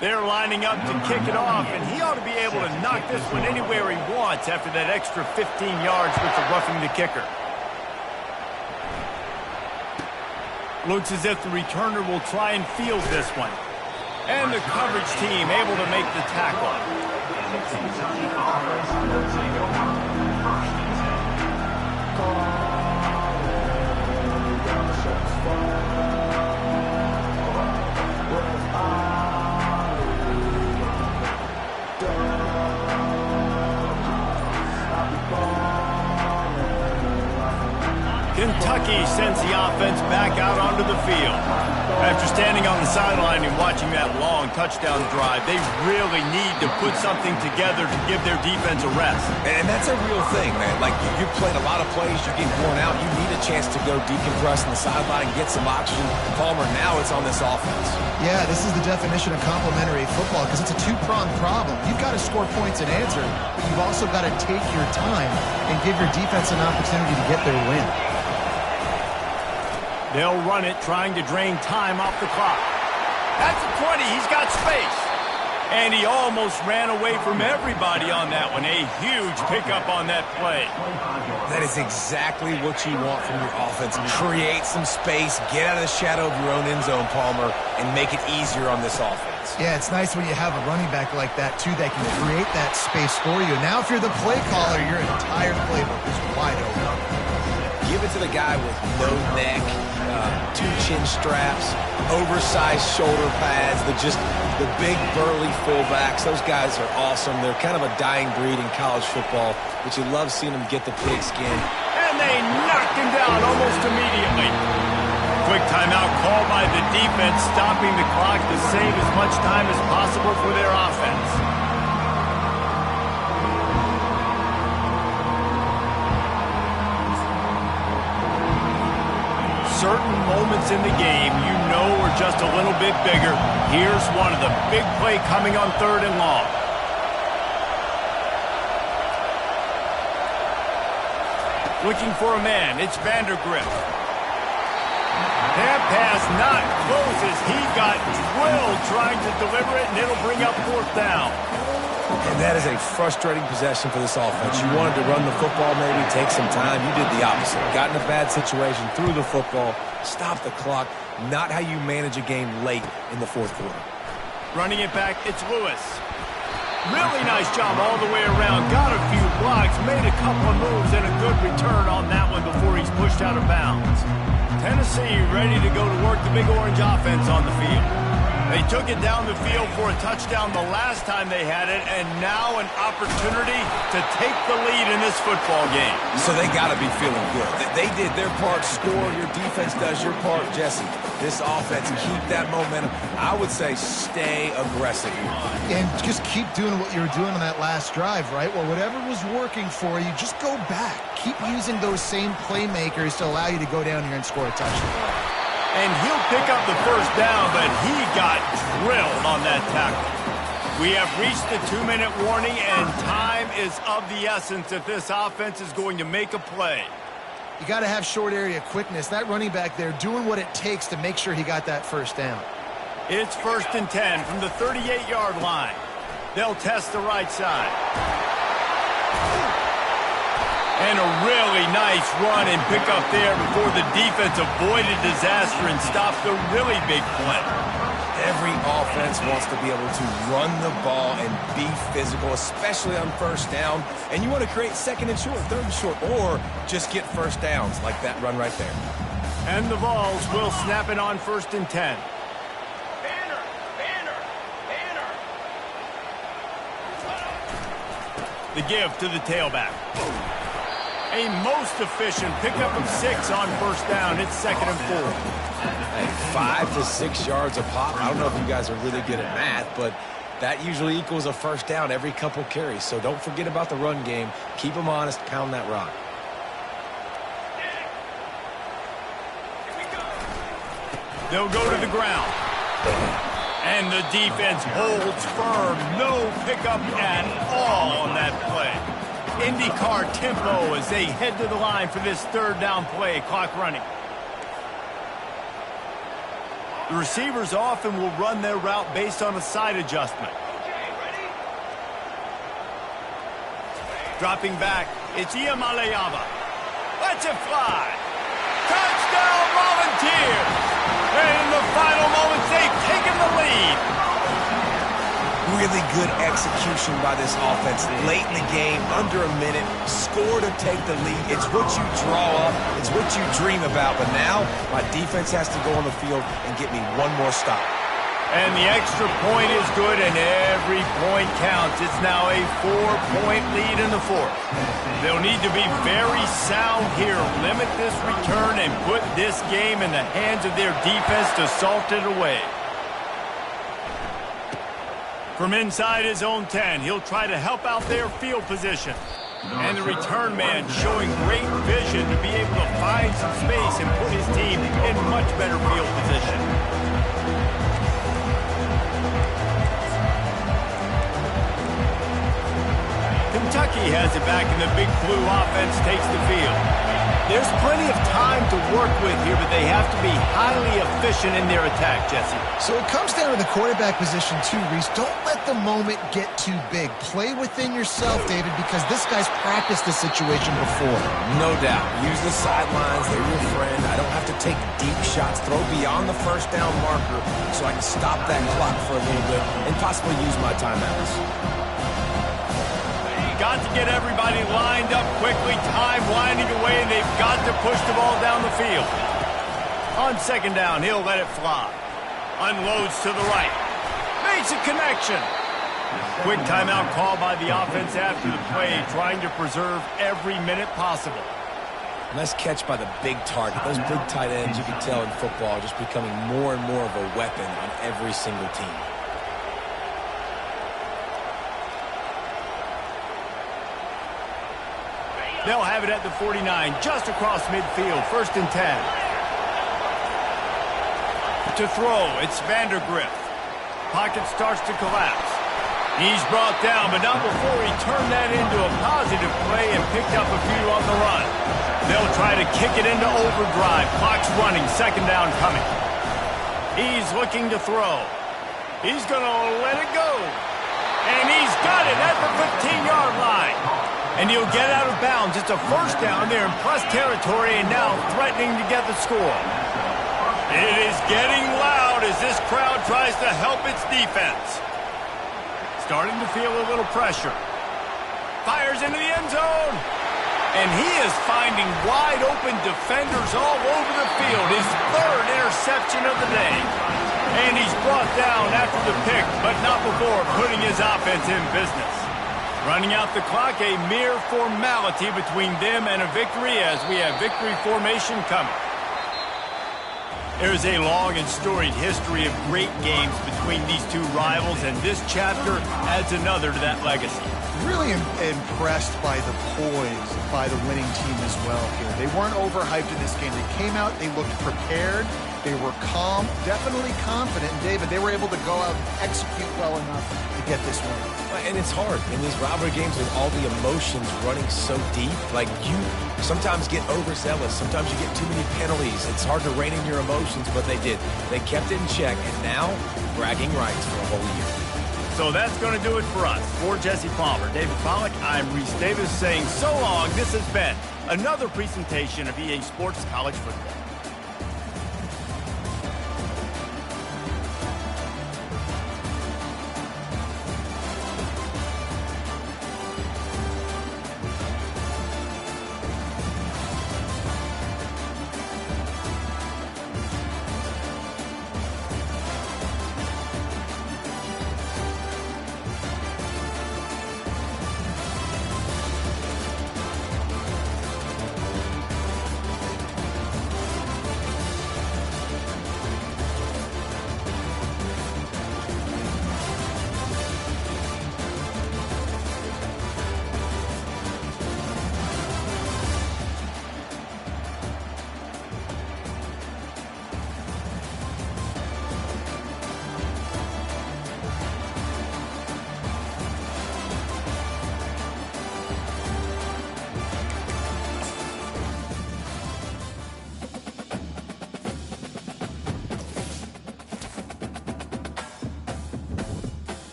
[SPEAKER 1] They're lining up to kick it off, and he ought to be able to knock this one anywhere he wants after that extra 15 yards with the roughing the kicker. Looks as if the returner will try and field this one. And the coverage team able to make the tackle. Kentucky sends the offense back out onto the field. After standing on the sideline and watching that long touchdown drive, they really need to put something together to give their defense a rest.
[SPEAKER 4] And that's a real thing, man. Like, you played a lot of plays, you're getting worn out. You need a chance to go decompress on the sideline and get some oxygen. Palmer, now it's on this offense.
[SPEAKER 3] Yeah, this is the definition of complementary football because it's a two-pronged problem. You've got to score points and answer, but you've also got to take your time and give your defense an opportunity to get their win.
[SPEAKER 1] They'll run it, trying to drain time off the clock. That's a 20. He's got space. And he almost ran away from everybody on that one. A huge pickup on that play.
[SPEAKER 4] That is exactly what you want from your offense. Create some space, get out of the shadow of your own end zone, Palmer, and make it easier on this offense.
[SPEAKER 3] Yeah, it's nice when you have a running back like that, too, that can create that space for you. Now, if you're the play caller, your entire playbook is wide open.
[SPEAKER 4] Give it to the guy with no neck, 2 chin straps, oversized shoulder pads, the big burly fullbacks. Those guys are awesome. They're kind of a dying breed in college football, but you love seeing them get the pigskin.
[SPEAKER 1] And they knocked him down almost immediately. Quick timeout called by the defense, stopping the clock to save as much time as possible for their offense. Certain moments in the game you know are just a little bit bigger. Here's one of the big play coming on 3rd and long. Looking for a man. It's Vandergrift. That pass not close as he got drilled trying to deliver it, and it'll bring up 4th down.
[SPEAKER 4] And that is a frustrating possession for this offense. You wanted to run the football, maybe take some time. You did the opposite. Got in a bad situation, threw the football, stopped the clock. Not how you manage a game late in the 4th quarter.
[SPEAKER 1] Running it back, it's Lewis. Really nice job all the way around. Got a few blocks, made a couple of moves, and a good return on that one before he's pushed out of bounds. Tennessee ready to go to work the Big Orange offense on the field. They took it down the field for a touchdown the last time they had it, and now an opportunity to take the lead in this football game.
[SPEAKER 4] So they got to be feeling good. They did their part, score. Your defense does your part, Jesse. This offense, keep that momentum. I would say stay aggressive.
[SPEAKER 3] And just keep doing what you were doing on that last drive, right? Well, whatever was working for you, just go back. Keep using those same playmakers to allow you to go down here and score a touchdown.
[SPEAKER 1] And he'll pick up the first down, but he got drilled on that tackle. We have reached the 2-minute warning, and time is of the essence if this offense is going to make a play.
[SPEAKER 3] You got to have short area quickness. That running back there doing what it takes to make sure he got that first down.
[SPEAKER 1] It's 1st and 10 from the 38-yard line. They'll test the right side. And a really nice run and pick up there before the defense avoided disaster and stopped the really big play.
[SPEAKER 4] Every offense wants to be able to run the ball and be physical, especially on first down. And you want to create 2nd and short, 3rd and short, or just get first downs like that run right there.
[SPEAKER 1] And the Vols will snap it on 1st and 10. The give to the tailback. A most efficient pickup of 6 on first down. It's 2nd and 4.
[SPEAKER 4] Hey, 5 to 6 yards a pop. I don't know if you guys are really good at math, but that usually equals a first down every couple carries. So don't forget about the run game. Keep them honest. Pound that rock.
[SPEAKER 1] They'll go to the ground. And the defense holds firm. No pickup at all on that play. IndyCar tempo as they head to the line for this 3rd down play. Clock running. The receivers often will run their route based on a side adjustment. Dropping back, it's Iamaleava. Let's it fly. Touchdown Volunteers! And in the final moments, they've taken the lead.
[SPEAKER 4] Really good execution by this offense. Late in the game, under a minute, score to take the lead. It's what you draw up. It's what you dream about. But now, my defense has to go on the field and get me one more stop.
[SPEAKER 1] And the extra point is good, and every point counts. It's now a 4-point lead in the 4th. They'll need to be very sound here. Limit this return and put this game in the hands of their defense to salt it away. From inside his own 10, he'll try to help out their field position. And the return man showing great vision to be able to find some space and put his team in much better field position. Kentucky has it back, and the Big Blue offense takes the field. There's plenty of time to work with here, but they have to be highly efficient in their attack, Jesse.
[SPEAKER 3] So it comes down to the quarterback position too, Reese. Don't let the moment get too big. Play within yourself, David, because this guy's practiced this situation before.
[SPEAKER 4] No doubt. Use the sidelines. They're your friend. I don't have to take deep shots. Throw beyond the first down marker so I can stop that clock for a little bit and possibly use my timeouts.
[SPEAKER 1] Got to get everybody lined up quickly. Time winding away, and they've got to push the ball down the field. On 2nd down, he'll let it fly. Unloads to the right. Makes a connection. Quick timeout call by the offense after the play, trying to preserve every minute possible.
[SPEAKER 4] Nice catch by the big target. Those big tight ends, you can tell in football, are just becoming more and more of a weapon on every single team.
[SPEAKER 1] They'll have it at the 49, just across midfield, 1st and 10. To throw, it's Vandergrift. Pocket starts to collapse. He's brought down, but not before he turned that into a positive play and picked up a few on the run. They'll try to kick it into overdrive. Clock's running, 2nd down coming. He's looking to throw. He's going to let it go. And he's got it at the 15-yard line. And he'll get out of bounds. It's a first down. They're in plus territory and now threatening to get the score. It is getting loud as this crowd tries to help its defense. starting to feel a little pressure. Fires into the end zone. And he is finding wide open defenders all over the field. His third interception of the day. And he's brought down after the pick, but not before putting his offense in business. Running out the clock, a mere formality between them and a victory as we have victory formation coming. There is a long and storied history of great games between these two rivals, and this chapter adds another to that legacy.
[SPEAKER 3] Really impressed by the poise by the winning team as well here. They weren't overhyped in this game. They came out, they looked prepared, they were calm, definitely confident. And David, they were able to go out and execute well enough to get this win.
[SPEAKER 4] And it's hard in these rivalry games with all the emotions running so deep. Like, you sometimes get overzealous. Sometimes you get too many penalties. It's hard to rein in your emotions, but they did. They kept it in check, and now bragging rights for a whole year.
[SPEAKER 1] So that's going to do it for us. For Jesse Palmer, David Pollack, I'm Reese Davis saying so long. This has been another presentation of EA Sports College Football.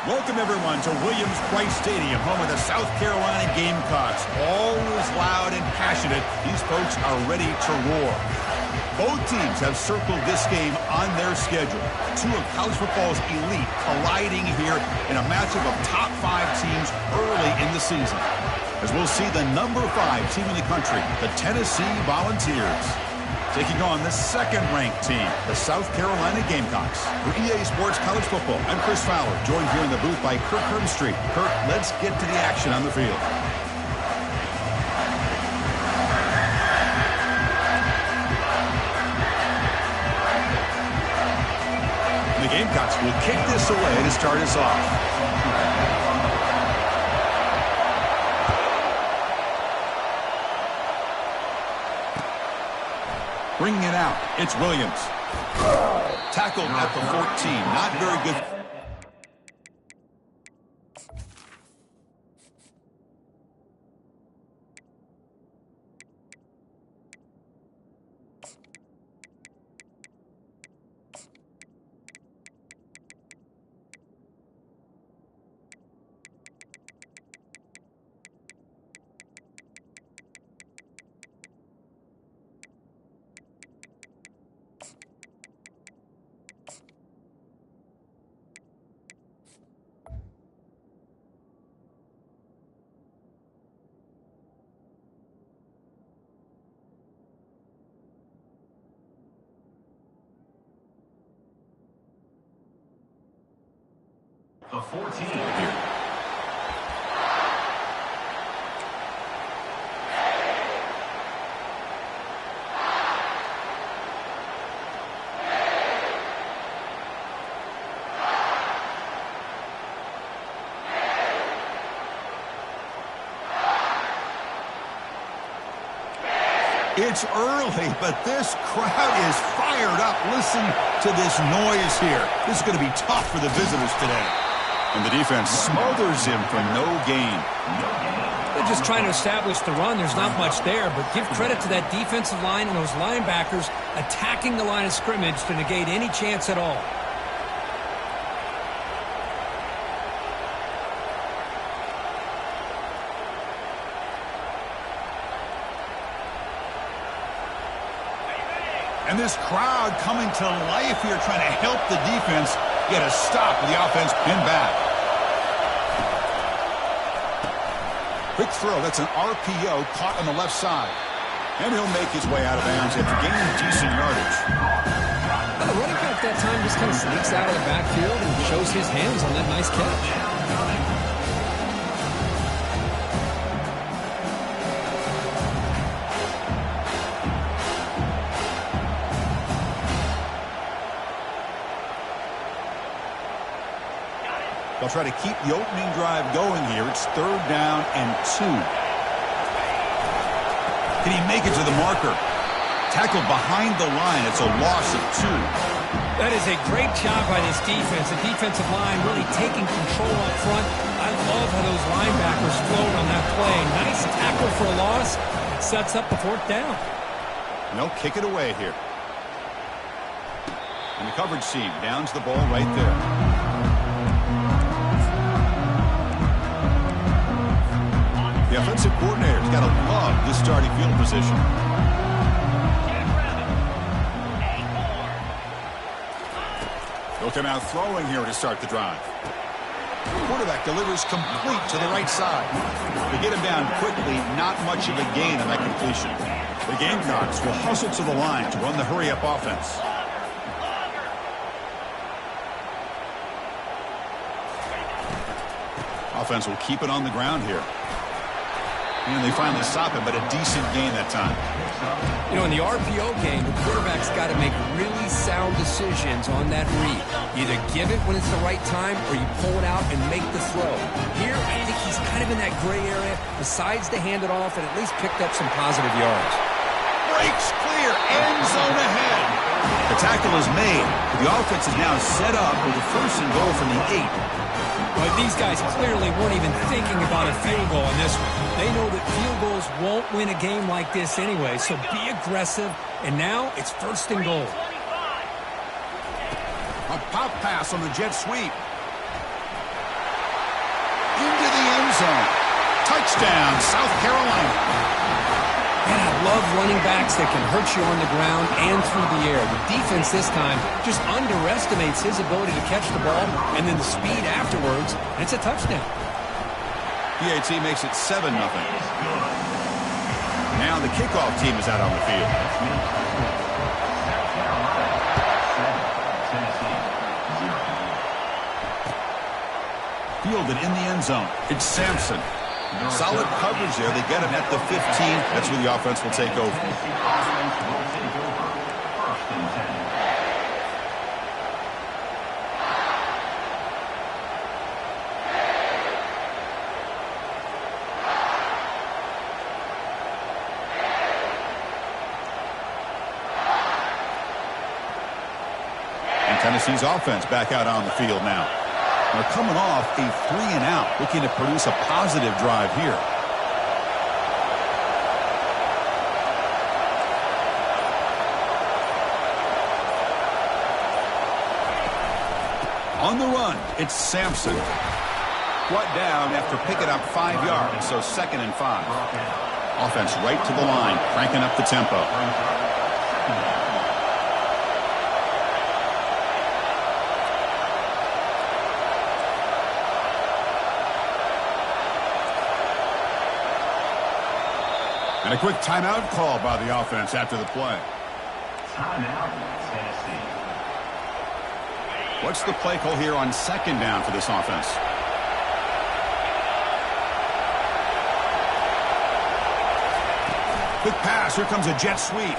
[SPEAKER 7] Welcome, everyone, to Williams-Brice Stadium, home of the South Carolina Gamecocks. Always loud and passionate, these folks are ready to roar. Both teams have circled this game on their schedule. Two of college football's elite colliding here in a matchup of top 5 teams early in the season. As we'll see the number 5 team in the country, the Tennessee Volunteers, taking on the second-ranked team, the South Carolina Gamecocks. For EA Sports College Football, I'm Chris Fowler, joined here in the booth by Kirk Herbstreit. Kirk, let's get to the action on the field. The Gamecocks will kick this away to start us off. Bringing it out, it's Williams. Tackled at the 14, not very good.
[SPEAKER 5] The 14 here.
[SPEAKER 7] It's early, but this crowd is fired up. Listen to this noise here. This is going to be tough for the visitors today. And the defense smothers him for no gain.
[SPEAKER 8] They're just trying to establish the run. There's not much there, but give credit to that defensive line and those linebackers attacking the line of scrimmage to negate any chance at all.
[SPEAKER 7] And this crowd coming to life here, trying to help the defense get a stop with the offense pinned back. Quick throw. That's an RPO caught on the left side. And he'll make his way out of bounds after gaining decent yardage.
[SPEAKER 8] Well, the running back that time just kind of sneaks out of the backfield and shows his hands on that nice catch.
[SPEAKER 7] They'll try to keep the opening drive going here. It's 3rd down and 2. Can he make it to the marker? Tackled behind the line. It's a loss of 2.
[SPEAKER 8] That is a great job by this defense. The defensive line really taking control up front. I love how those linebackers flowed on that play. Nice tackle for a loss. It sets up the 4th down.
[SPEAKER 7] And they'll kick it away here. And the coverage team downs the ball right there. The offensive coordinator's got to love this starting field position. They'll come out throwing here to start the drive. The quarterback delivers complete to the right side. They get him down quickly, not much of a gain on that completion. The Gamecocks will hustle to the line to run the hurry-up offense. Offense will keep it on the ground here. And they finally stop it, but a decent gain that time.
[SPEAKER 8] You know, in the RPO game, the quarterback's got to make really sound decisions on that read. You either give it when it's the right time or you pull it out and make the throw. Here, I think he's kind of in that gray area, decides to hand it off and at least picked up some positive yards.
[SPEAKER 7] Breaks clear, end zone ahead. The tackle is made. The offense is now set up with a 1st and goal from the 8.
[SPEAKER 8] But these guys clearly weren't even thinking about a field goal in this one. They know that field goals won't win a game like this anyway, so be aggressive. And now it's 1st and goal.
[SPEAKER 7] A pop pass on the jet sweep. zone. Touchdown, South Carolina.
[SPEAKER 8] And I love running backs that can hurt you on the ground and through the air. The defense this time just underestimates his ability to catch the ball and then the speed afterwards, and it's a touchdown.
[SPEAKER 7] PAT makes it 7-0. Now the kickoff team is out on the field. Fielded in the end zone. It's Sampson. Solid coverage there. They get him at the 15. That's where the offense will take over. And Tennessee's offense back out on the field now. They're coming off a 3-and-out, looking to produce a positive drive here. On the run, it's Sampson. Brought down after picking up 5 yards, so 2nd and 5. Offense right to the line, cranking up the tempo. And a quick timeout call by the offense after the play.
[SPEAKER 5] Timeout, Tennessee.
[SPEAKER 7] What's the play call here on 2nd down for this offense? Quick pass. Here comes a jet sweep.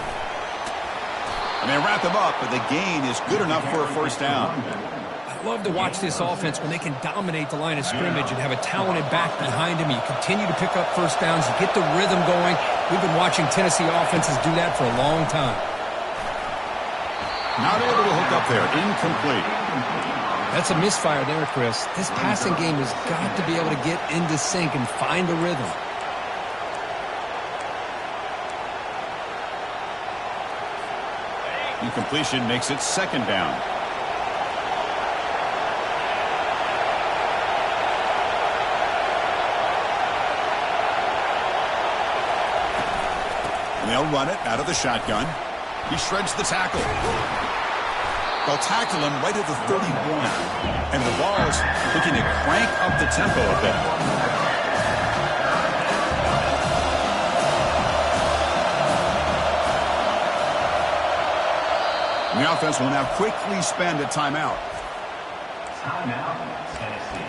[SPEAKER 7] And they wrap him up, but the gain is good enough for a 1st down.
[SPEAKER 8] I love to watch this offense when they can dominate the line of scrimmage and have a talented back behind him. You continue to pick up 1st downs. You get the rhythm going. We've been watching Tennessee offenses do that for a long time.
[SPEAKER 7] Not able to hook up there. Incomplete.
[SPEAKER 8] That's a misfire there, Chris. This passing game has got to be able to get into sync and find a rhythm.
[SPEAKER 7] Incompletion makes it 2nd down. And they'll run it out of the shotgun. He shreds the tackle. They'll tackle him right at the 31. And the Vols looking to crank up the tempo a bit. And the offense will now quickly spend a timeout.
[SPEAKER 5] Timeout, Tennessee.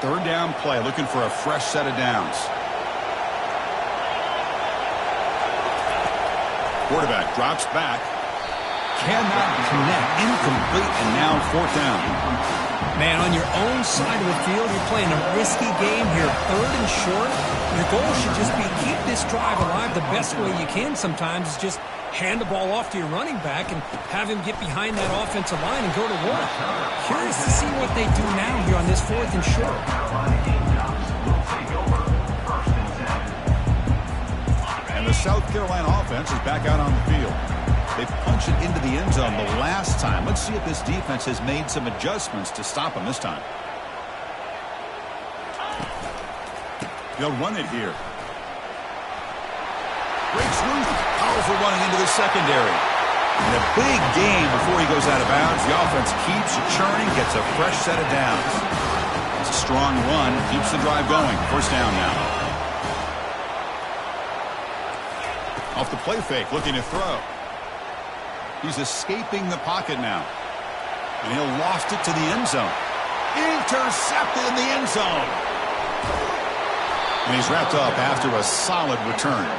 [SPEAKER 7] Third down play, looking for a fresh set of downs. Quarterback drops back. Cannot connect. Incomplete, and now 4th down.
[SPEAKER 8] Man, on your own side of the field, you're playing a risky game here. 3rd and short. Your goal should just be keep this drive alive. The best way you can sometimes is just hand the ball off to your running back and have him get behind that offensive line and go to work. Curious to see what they do now here on this 4th and short.
[SPEAKER 7] And the South Carolina offense is back out on the field. They punch it into the end zone the last time. Let's see if this defense has made some adjustments to stop them this time. They'll run it here. Breaks loose. Powerful running into the secondary. And a big gain before he goes out of bounds. The offense keeps churning, gets a fresh set of downs. It's a strong run, keeps the drive going. 1st down now. Off the play fake, looking to throw. He's escaping the pocket now. And he'll loft it to the end zone. Intercepted in the end zone. And he's wrapped up after a solid return.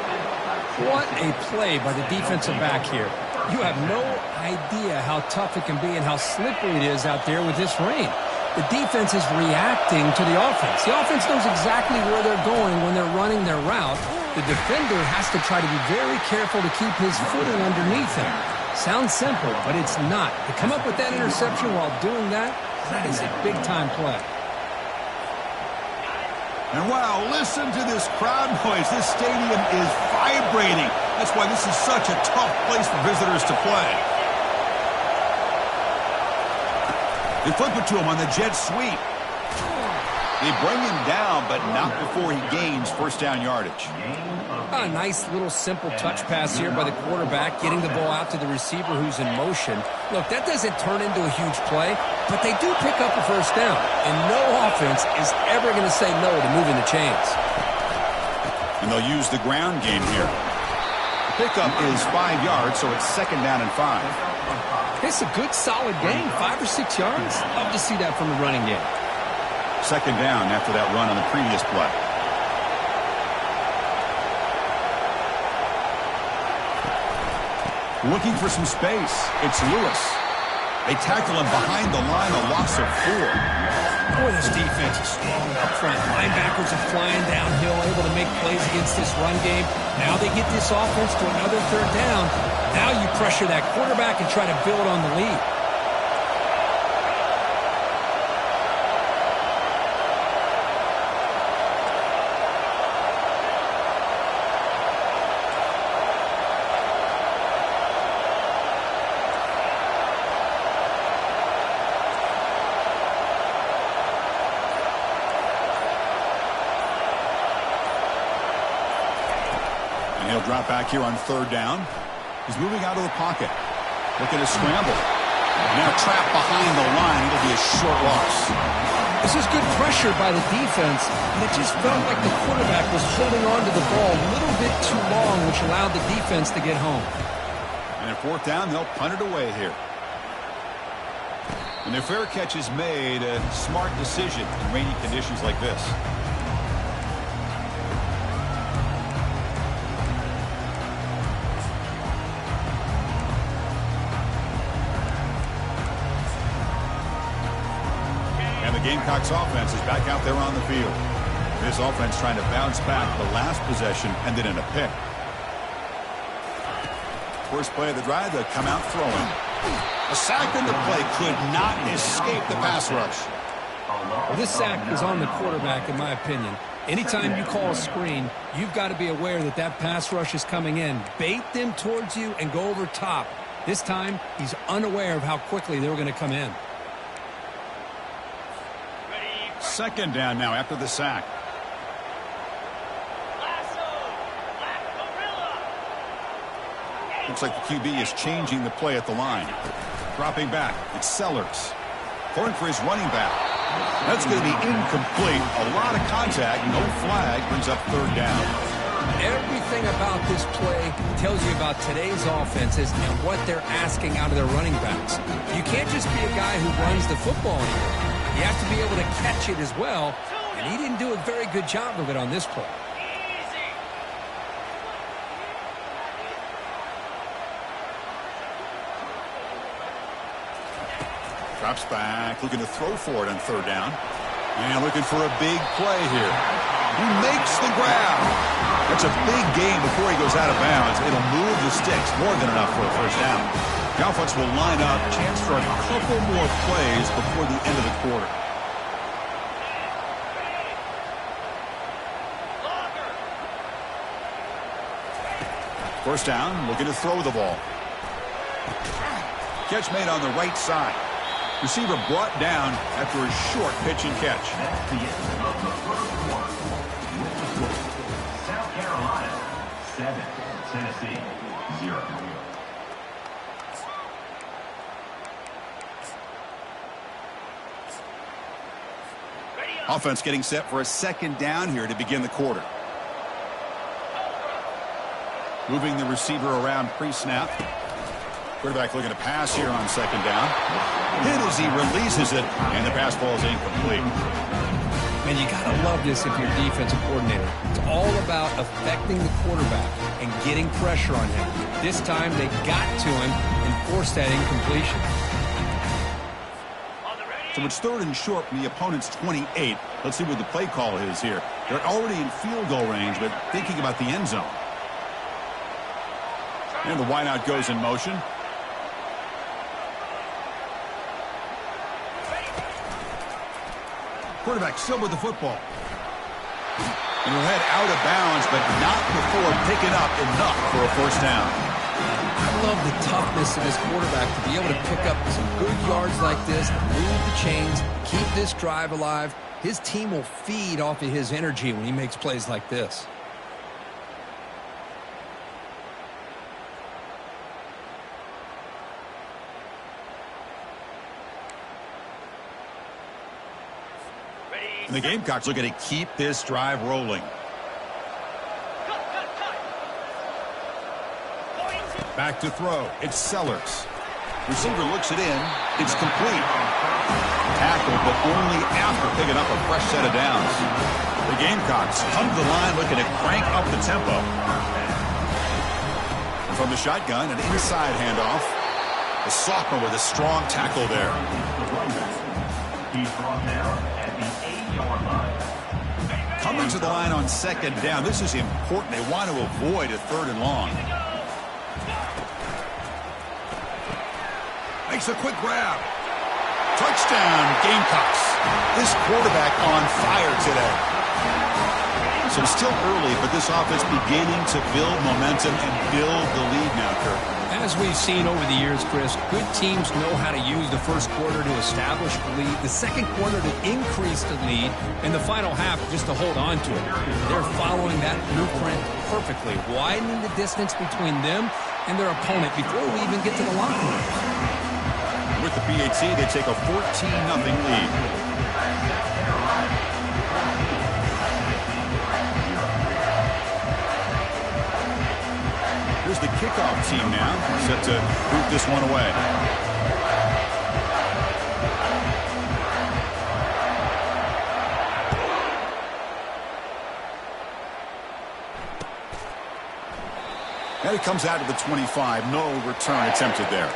[SPEAKER 8] What a play by the defensive back here. You have no idea how tough it can be and how slippery it is out there with this rain. The defense is reacting to the offense. The offense knows exactly where they're going when they're running their route. The defender has to try to be very careful to keep his footing underneath him. Sounds simple, but it's not. To come up with that interception while doing that, that is a big-time play.
[SPEAKER 7] And wow, listen to this crowd noise. This stadium is vibrating. That's why this is such a tough place for visitors to play. They flip it to him on the jet sweep. They bring him down, but not before he gains first down yardage.
[SPEAKER 8] A nice little simple touch pass here by the quarterback, getting the ball out to the receiver who's in motion. Look, that doesn't turn into a huge play, but they do pick up a first down, and no offense is ever going to say no to moving the chains.
[SPEAKER 7] And they'll use the ground game here. The pickup is 5 yards, so it's second down and 5.
[SPEAKER 8] It's a good, solid gain, 5 or 6 yards. Love to see that from the running game.
[SPEAKER 7] Second down after that run on the previous play. Looking for some space. It's Lewis. They tackle him behind the line, a loss of 4.
[SPEAKER 8] Boy, this defense is strong up front. Linebackers are flying downhill, able to make plays against this run game. Now they get this offense to another third down. Now you pressure that quarterback and try to build on the lead.
[SPEAKER 7] He'll drop back here on third down. He's moving out of the pocket. Looking to scramble. Now trapped behind the line. It'll be a short loss.
[SPEAKER 8] This is good pressure by the defense, and it just felt like the quarterback was holding on to the ball a little bit too long, which allowed the defense to get home.
[SPEAKER 7] And at fourth down, they'll punt it away here. And their fair catch is made, a smart decision in rainy conditions like this. Gamecocks offense is back out there on the field. This offense trying to bounce back the last possession and then in a pick. First play of the drive, they'll come out throwing. A sack in the play could not escape the pass rush.
[SPEAKER 8] Well, this sack is on the quarterback, in my opinion. Anytime you call a screen, you've got to be aware that that pass rush is coming in. Bait them towards you and go over top. This time, he's unaware of how quickly they were going to come in.
[SPEAKER 7] Second down now after the sack. Looks like the QB is changing the play at the line. Dropping back. It's Sellers. Going for his running back. That's going to be incomplete. A lot of contact. No flag. Brings up third down.
[SPEAKER 8] Everything about this play tells you about today's offenses and what they're asking out of their running backs. You can't just be a guy who runs the football anymore. You have to be able to catch it as well, and he didn't do a very good job of it on this play.
[SPEAKER 7] Drops back, looking to throw for it on third down. And looking for a big play here. He makes the grab. That's a big gain before he goes out of bounds. It'll move the sticks, more than enough for a first down. The offense will line up, chance for a couple more plays before the end of the quarter. First down, looking to throw the ball. Catch made on the right side. Receiver brought down after a short pitch and catch.
[SPEAKER 5] That's the end of the first quarter. South Carolina 7, Tennessee 0.
[SPEAKER 7] Offense getting set for a second down here to begin the quarter. Moving the receiver around pre-snap. Quarterback looking to pass here on second down. Hit as he releases it, and the pass ball is incomplete.
[SPEAKER 8] Man, you got to love this if you're a defensive coordinator. It's all about affecting the quarterback and getting pressure on him. This time they got to him and forced that incompletion.
[SPEAKER 7] So it's third and short from the opponent's 28. Let's see what the play call is here. They're already in field goal range, but thinking about the end zone. And the wideout goes in motion. Quarterback still with the football. And he'll head out of bounds, but not before picking up enough for a first down.
[SPEAKER 8] I love the toughness of this quarterback to be able to pick up some good yards like this, move the chains, keep this drive alive. His team will feed off of his energy when he makes plays like this.
[SPEAKER 7] And the Gamecocks looking to keep this drive rolling. Back to throw. It's Sellers. Receiver looks it in. It's complete. Tackle, but only after picking up a fresh set of downs. The Gamecocks come to the line looking to crank up the tempo. And from the shotgun, an inside handoff. The sophomore with a strong tackle there.
[SPEAKER 5] He's brought down at the 8-yard line.
[SPEAKER 7] Coming to the line on second down. This is important. They want to avoid a third and long. Makes a quick grab. Touchdown, Gamecocks. This quarterback on fire today. So still early, but this offense beginning to build momentum and build the lead now, Kirk.
[SPEAKER 8] As we've seen over the years, Chris, good teams know how to use the first quarter to establish the lead, the second quarter to increase the lead, and the final half just to hold on to it. They're following that blueprint perfectly, widening the distance between them and their opponent before we even get to the locker room.
[SPEAKER 7] With the PAT, they take a 14-0 lead. Here's the kickoff team now, set to boot this one away. And it comes out to the 25. No return attempted there.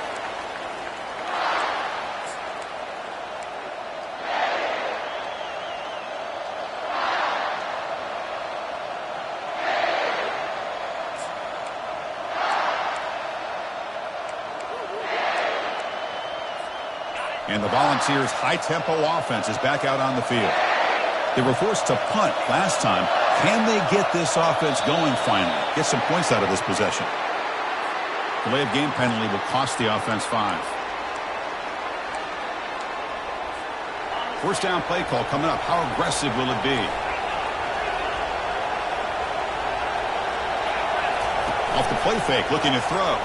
[SPEAKER 7] And the Volunteers' high-tempo offense is back out on the field. They were forced to punt last time. Can they get this offense going finally? Get some points out of this possession. Delay of game penalty will cost the offense 5. First down play call coming up. How aggressive will it be? Off the play fake, looking to throw.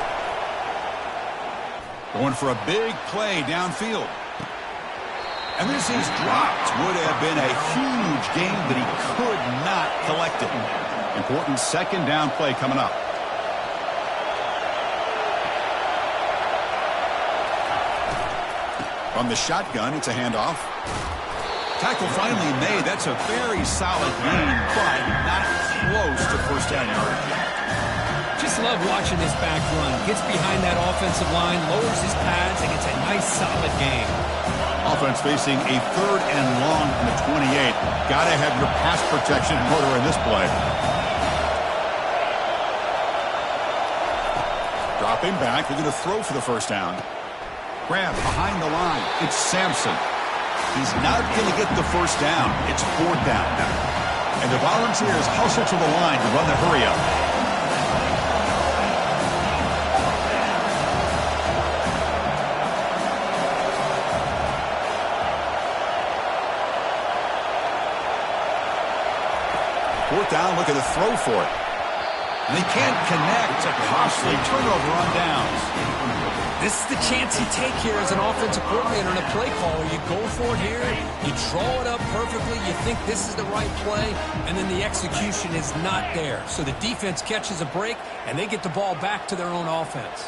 [SPEAKER 7] Going for a big play downfield. And this is dropped. Would have been a huge game that he could not collect it. Important second down play coming up. From the shotgun, it's a handoff. Tackle finally made. That's a very solid gain, but not close to first down yardage.
[SPEAKER 8] Just love watching this back run. Gets behind that offensive line, lowers his pads, and gets a nice solid gain.
[SPEAKER 7] Offense facing a third and long on the 28. Got to have your pass protection in order in this play. Dropping back. They're going to throw for the first down. Grab behind the line. It's Sampson. He's not going to get the first down. It's fourth down now. And the Volunteers hustle to the line to run the hurry up. Fourth down, looking to throw for it. And they can't connect. It's a costly turnover on downs.
[SPEAKER 8] This is the chance you take here as an offensive coordinator and a play caller. You go for it here. You draw it up perfectly. You think this is the right play, and then the execution is not there. So the defense catches a break, and they get the ball back to their own offense.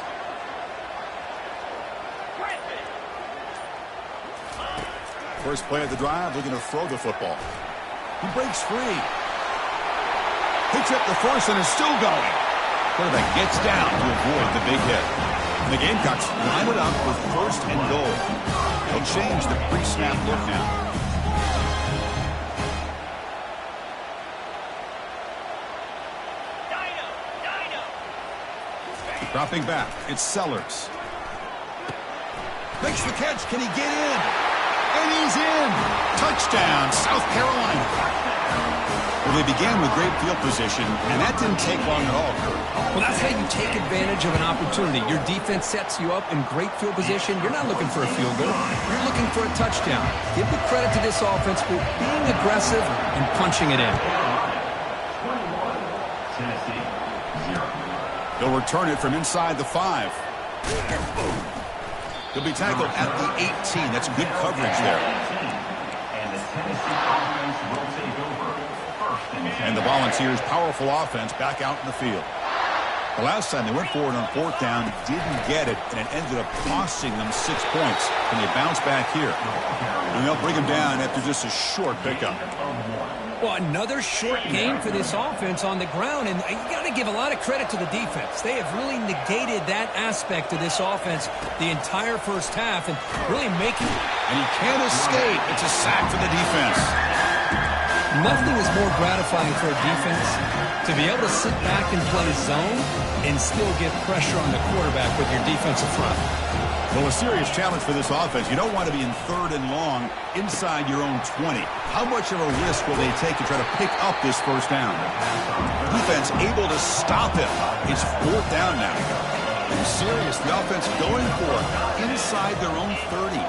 [SPEAKER 7] First play of the drive, looking to throw the football. He breaks free. Picks up the first and is still going. Quarterback gets down to avoid the big hit. And the Gamecocks line it up with first and goal. They'll change the pre-snap look now. Dropping back, it's Sellers. Makes the catch. Can he get in? And he's in. Touchdown, South Carolina. Well, they began with great field position, and that didn't take long at all, Kurt.
[SPEAKER 8] Well, that's how you take advantage of an opportunity. Your defense sets you up in great field position. You're not looking for a field goal. You're looking for a touchdown. Give the credit to this offense for being aggressive and punching it in.
[SPEAKER 5] Tennessee, 0.
[SPEAKER 7] They'll return it from inside the 5. He'll be tackled at the 18. That's good coverage there.
[SPEAKER 5] And the Tennessee offense will take over.
[SPEAKER 7] And the Volunteers' powerful offense back out in the field. The last time they went forward on 4th down, didn't get it, and it ended up costing them 6 points. And they bounce back here. And they'll bring them down after just a short pickup.
[SPEAKER 8] Well, another short game for this offense on the ground, and you got to give a lot of credit to the defense. They have really negated that aspect of this offense the entire first half and really making it.
[SPEAKER 7] And he can't escape. It's a sack for the defense.
[SPEAKER 8] Nothing is more gratifying for a defense to be able to sit back and play zone and still get pressure on the quarterback with your defensive front.
[SPEAKER 7] Well, a serious challenge for this offense. You don't want to be in 3rd and long inside your own 20. How much of a risk will they take to try to pick up this first down? Defense able to stop him. It's 4th down now. And serious, the offense going for it inside their own 30.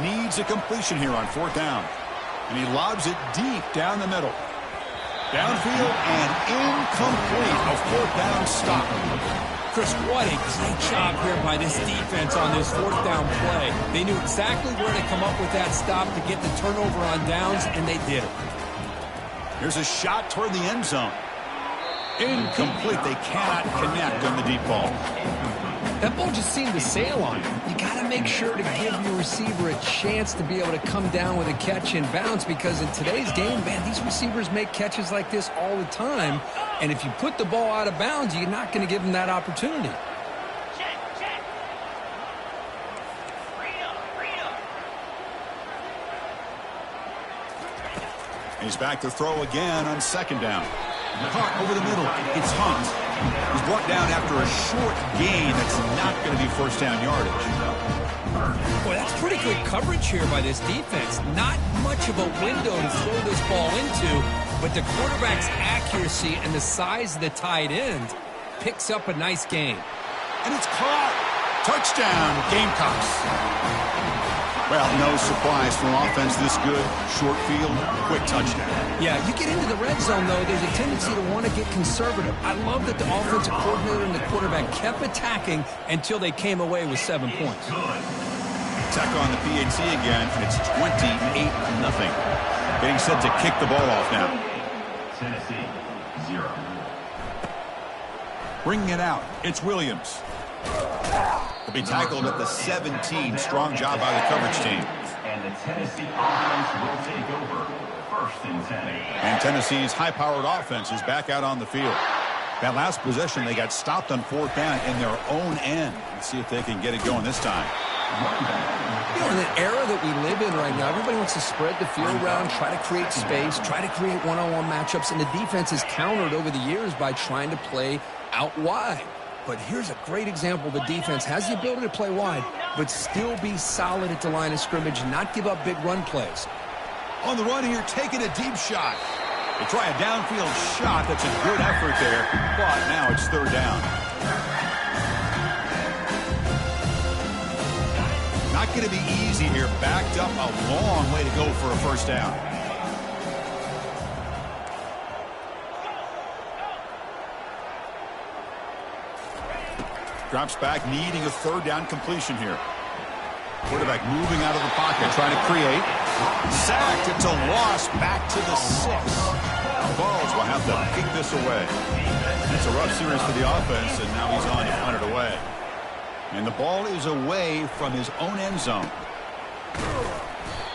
[SPEAKER 7] Needs a completion here on 4th down. And he lobs it deep down the middle. Downfield and incomplete. A 4th down stop.
[SPEAKER 8] Chris, what a great job here by this defense on this 4th down play. They knew exactly where to come up with that stop to get the turnover on downs, and they did it.
[SPEAKER 7] Here's a shot toward the end zone. Incomplete. They cannot connect on the deep ball.
[SPEAKER 8] That ball just seemed to sail on him. You got to make sure to give your receiver a chance to be able to come down with a catch and bounce, because in today's game, man, these receivers make catches like this all the time. And if you put the ball out of bounds, you're not going to give them that opportunity.
[SPEAKER 7] He's back to throw again on 2nd down. Caught over the middle. It's Hunt. He's brought down after a short gain that's not going to be 1st down yardage.
[SPEAKER 8] Boy, that's pretty good coverage here by this defense. Not much of a window to throw this ball into, but the quarterback's accuracy and the size of the tight end picks up a nice gain.
[SPEAKER 7] And it's caught. Touchdown, Gamecocks. Well, no surprise from offense this good. Short field, quick touchdown.
[SPEAKER 8] Yeah, you get into the red zone, though, there's a tendency to want to get conservative. I love that the offensive coordinator and the quarterback kept attacking until they came away with 7 points.
[SPEAKER 7] Tech on the PAT again, and it's 28-0. Getting set to kick the ball off now.
[SPEAKER 5] Tennessee, 0.
[SPEAKER 7] Bringing it out, it's Williams. He'll be tackled at the 17. Strong job by the coverage team.
[SPEAKER 5] And the Tennessee offense will take over. 1st and 10.
[SPEAKER 7] And Tennessee's high-powered offense is back out on the field. That last possession, they got stopped on 4th down in their own end. Let's see if they can get it going this time.
[SPEAKER 8] You know, in the era that we live in right now, everybody wants to spread the field around, try to create space, try to create one-on-one matchups, and the defense has countered over the years by trying to play out wide. But here's a great example. The defense has the ability to play wide, but still be solid at the line of scrimmage and not give up big run plays.
[SPEAKER 7] On the run here, taking a deep shot. They try a downfield shot. That's a good effort there, but now it's 3rd down. Not going to be easy here. Backed up a long way to go for a 1st down. Drops back, needing a 3rd down completion here. Quarterback moving out of the pocket, trying to create. Sacked. It's a loss. Back to the 6. The Vols will have to kick this away. It's a rough series for the offense, and now he's on to punt it away. And the ball is away from his own end zone.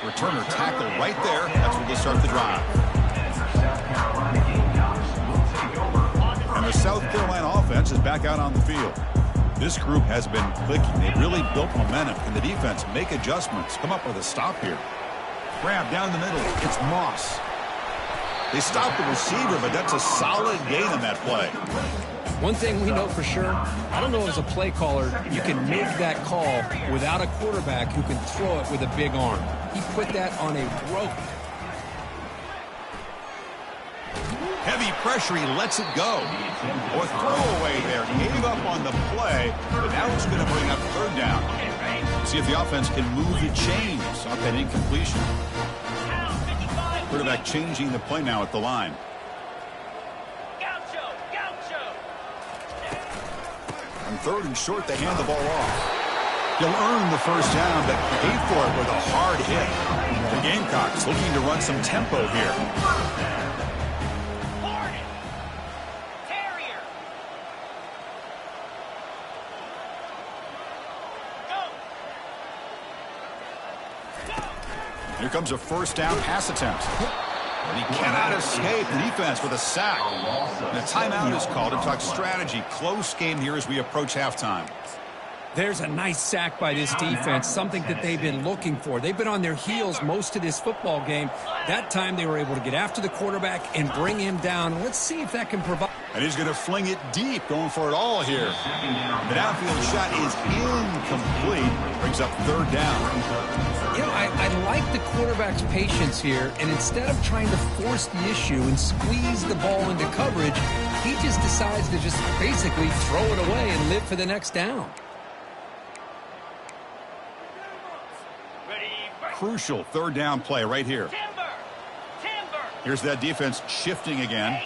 [SPEAKER 7] Returner tackle right there. That's where they start the drive. And the South Carolina offense is back out on the field. This group has been clicking. They've really built momentum. Can the defense make adjustments? Come up with a stop here. Grab down the middle. It's Moss. They stopped the receiver, but that's a solid gain on that play.
[SPEAKER 8] One thing we know for sure, I don't know as a play caller, you can make that call without a quarterback who can throw it with a big arm. He put that on a rope.
[SPEAKER 7] Heavy pressure, he lets it go. Or throwaway there. Gave up on the play, but now it's going to bring up third down. See if the offense can move the chains off that incompletion. Quarterback changing the play now at the line. On third and short, they hand the ball off. He'll earn the first down, but pay for it with a hard hit. The Gamecocks looking to run some tempo here. Here comes a first down pass attempt. And he cannot escape the defense with a sack. And a timeout is called to talk strategy. Close game here as we approach halftime.
[SPEAKER 8] There's a nice sack by this defense, something that they've been looking for. They've been on their heels most of this football game. That time they were able to get after the quarterback and bring him down. Let's see if that can provide.
[SPEAKER 7] And he's going to fling it deep, going for it all here. The downfield shot is incomplete. Brings up third down.
[SPEAKER 8] You know, I like the quarterback's patience here, and instead of trying to force the issue and squeeze the ball into coverage, he just decides to just basically throw it away and live for the next down.
[SPEAKER 7] Crucial third down play right here. Here's that defense shifting again.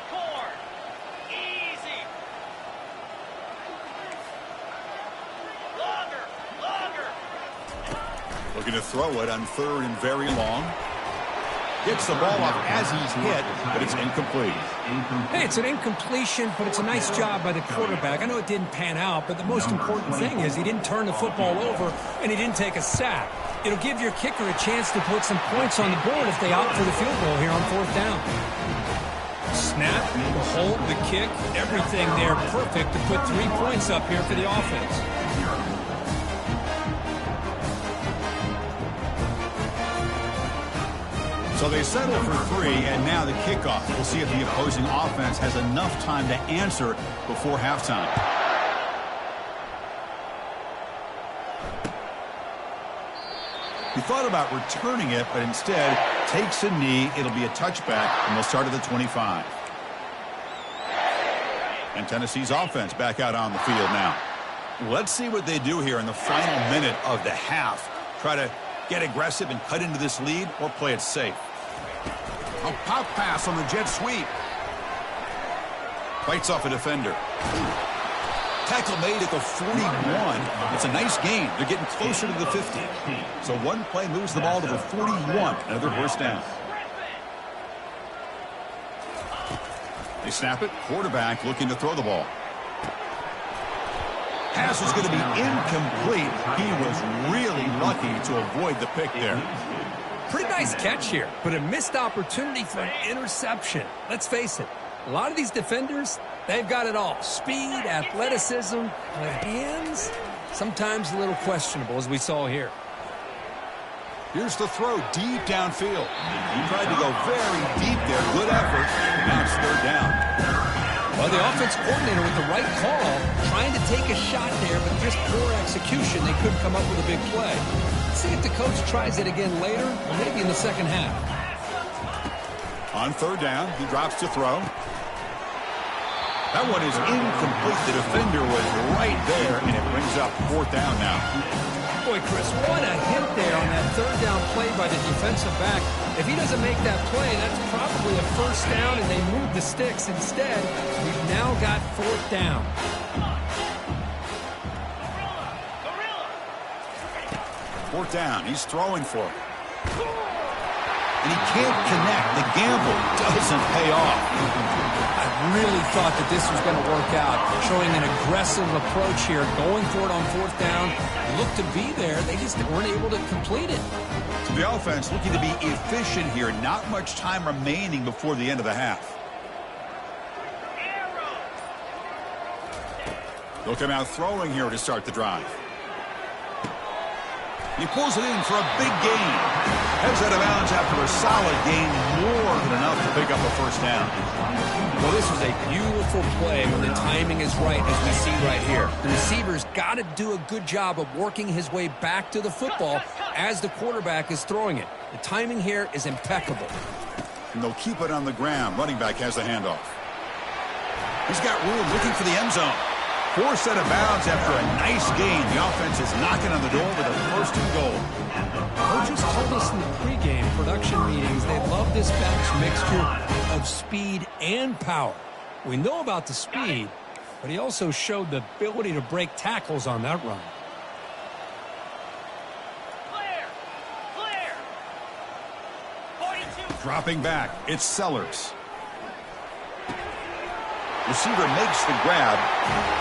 [SPEAKER 7] Looking to throw it on third and very long. Gets the ball up as he's hit, but it's incomplete.
[SPEAKER 8] Hey, it's an incompletion, but it's a nice job by the quarterback. I know it didn't pan out, but the most important thing is he didn't turn the football over and he didn't take a sack. It'll give your kicker a chance to put some points on the board if they opt for the field goal here on fourth down. Snap, the hold, the kick, everything there perfect to put 3 points up here for the offense.
[SPEAKER 7] So they settle for 3, and now the kickoff. We'll see if the opposing offense has enough time to answer before halftime. He thought about returning it, but instead takes a knee. It'll be a touchback, and they'll start at the 25. And Tennessee's offense back out on the field now. Let's see what they do here in the final minute of the half. Try to get aggressive and cut into this lead, or play it safe. A pop pass on the jet sweep. Fights off a defender. Tackle made at the 41. It's a nice gain. They're getting closer to the 50. So one play moves the ball to the 41. Another first down. They snap it. Quarterback looking to throw the ball. Pass is going to be incomplete. He was really lucky to avoid the pick there.
[SPEAKER 8] Pretty nice catch here, but a missed opportunity for an interception. Let's face it, a lot of these defenders, they've got it all. Speed, athleticism, but hands, sometimes a little questionable, as we saw here.
[SPEAKER 7] Here's the throw deep downfield. He tried to go very deep there. Good effort. Now it's third down.
[SPEAKER 8] Well, the offense coordinator with the right call, trying to take a shot there, but just poor execution. They couldn't come up with a big play. Let's see if the coach tries it again later, or maybe in the second half.
[SPEAKER 7] On third down, he drops to throw. That one is incomplete. The defender was right there, and it brings up fourth down now.
[SPEAKER 8] Boy, Chris, what a hit there on that third down play by the defensive back. If he doesn't make that play, that's probably a first down, and they move the sticks. Instead, we've now got fourth down.
[SPEAKER 7] Fourth down. He's throwing for it. And he can't connect. The gamble doesn't pay off.
[SPEAKER 8] I really thought that this was going to work out, showing an aggressive approach here, going for it on fourth down. Looked to be there. They just weren't able to complete it.
[SPEAKER 7] So the offense looking to be efficient here. Not much time remaining before the end of the half. They'll come out throwing here to start the drive. He pulls it in for a big gain. Heads out of bounds after a solid gain, more than enough to pick up a first down.
[SPEAKER 8] Well, this was a beautiful play when the timing is right, as we see right here. The receiver's got to do a good job of working his way back to the football as the quarterback is throwing it. The timing here is impeccable.
[SPEAKER 7] And they'll keep it on the ground. Running back has the handoff. He's got room looking for the end zone. Forced out of bounds after a nice gain. The offense is knocking on the door with a first and goal.
[SPEAKER 8] Coaches told us in the pregame production meetings they love this balanced mixture of speed and power. We know about the speed, but he also showed the ability to break tackles on that run.
[SPEAKER 1] Clear. 42.
[SPEAKER 7] Dropping back, it's Sellers. Receiver makes the grab.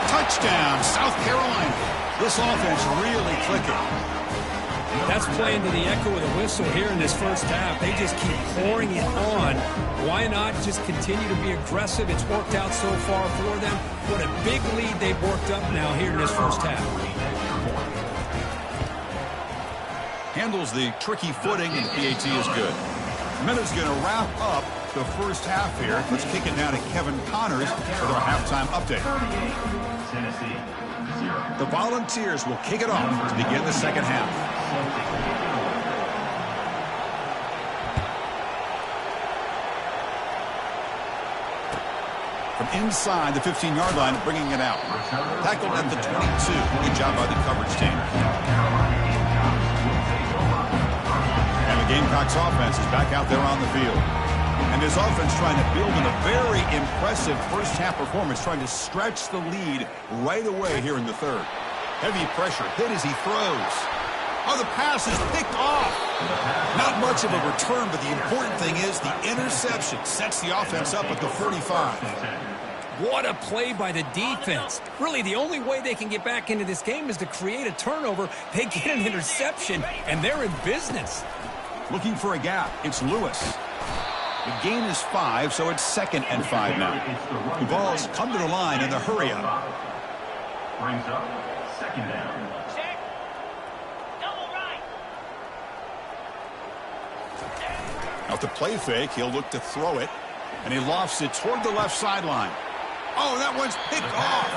[SPEAKER 7] Touchdown, South Carolina. This offense really clicking.
[SPEAKER 8] That's playing to the echo of the whistle here in this first half. They just keep pouring it on. Why not just continue to be aggressive? It's worked out so far for them. What a big lead they've worked up now here in this first half.
[SPEAKER 7] Handles the tricky footing, and the PAT is good. Miller's going to wrap up the first half here. Let's kick it now to Kevin Connors with our halftime update.
[SPEAKER 5] Tennessee, 0.
[SPEAKER 7] The Volunteers will kick it off to begin the second half. From inside the 15-yard line, bringing it out. Tackled at the 22. Good job by the coverage team. And the Gamecocks offense is back out there on the field. And this offense trying to build on a very impressive first-half performance, trying to stretch the lead right away here in the third. Heavy pressure, hit as he throws. Oh, the pass is picked off. Not much of a return, but the important thing is the interception sets the offense up at the 45.
[SPEAKER 8] What a play by the defense. Really, the only way they can get back into this game is to create a turnover. They get an interception, and they're in business.
[SPEAKER 7] Looking for a gap. It's Lewis. The gain is 5, so it's 2nd and 5 now. The ball's come to the line in the hurry-up.
[SPEAKER 5] Brings up 2nd down.
[SPEAKER 1] Check. Double right.
[SPEAKER 7] Out the play fake, he'll look to throw it, and he lofts it toward the left sideline. Oh, that one's picked off.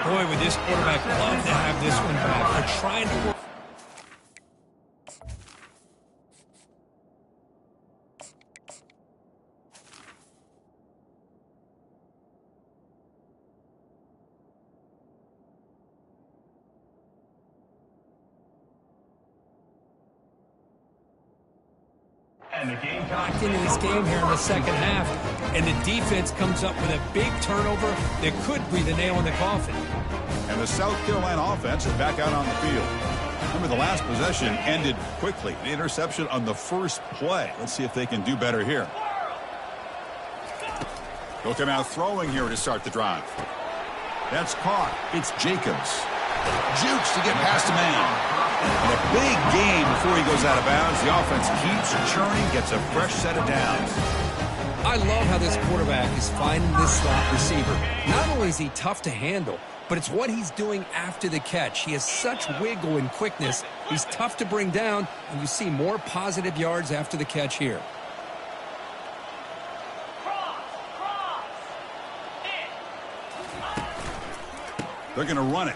[SPEAKER 8] Boy, would this quarterback love to have this one back. They're trying to work. Locked into this game here in the second half, and the defense comes up with a big turnover that could be the nail in the coffin.
[SPEAKER 7] And the South Carolina offense is back out on the field. Remember, the last possession ended quickly. The interception on the first play. Let's see if they can do better here. They'll come out throwing here to start the drive. That's caught. It's Jacobs. Jukes to get past a man. And a big game before he goes out of bounds. The offense keeps churning, gets a fresh set of downs.
[SPEAKER 8] I love how this quarterback is finding this slot receiver. Not only is he tough to handle, but it's what he's doing after the catch. He has such wiggle and quickness. He's tough to bring down, and you see more positive yards after the catch here.
[SPEAKER 7] They're going to run it.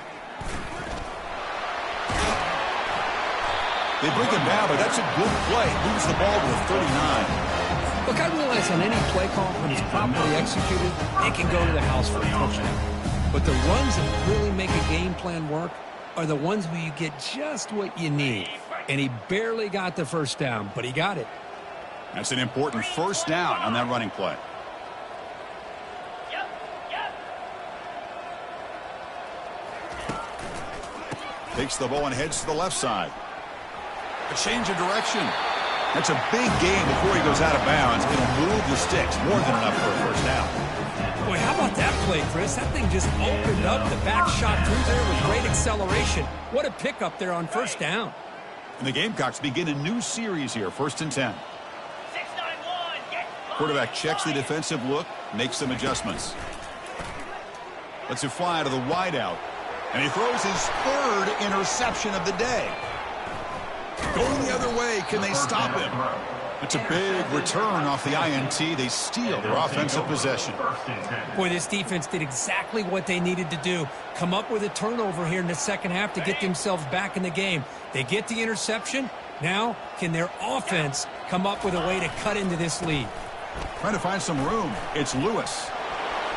[SPEAKER 7] They bring him down, but that's a good play. Moves the ball to the 39.
[SPEAKER 8] Look, I realize on any play call, when it's properly executed, it can go to the house for a touchdown. But the runs that really make a game plan work are the ones where you get just what you need. And he barely got the first down, but he got it.
[SPEAKER 7] That's an important first down on that running play. Takes the ball and heads to the left side. A change of direction. That's a big gain before he goes out of bounds. It'll move the sticks. More than enough for a first down.
[SPEAKER 8] Boy, how about that play, Chris? That thing just opened up. The back shot through there with great acceleration. What a pickup there on first down.
[SPEAKER 7] And the Gamecocks begin a new series here. 1st and 10.
[SPEAKER 1] 6-9-1.
[SPEAKER 7] Quarterback checks the defensive look, makes some adjustments. Lets it fly to the wideout. And he throws his 3rd interception of the day. going the other way. Can they stop him? It's a big return off the INT. They steal their offensive possession.
[SPEAKER 8] Boy, this defense did exactly what they needed to do. Come up with a turnover here in the second half to get themselves back in the game. They get the interception. Now, can their offense come up with a way to cut into this lead?
[SPEAKER 7] Trying to find some room. It's Lewis.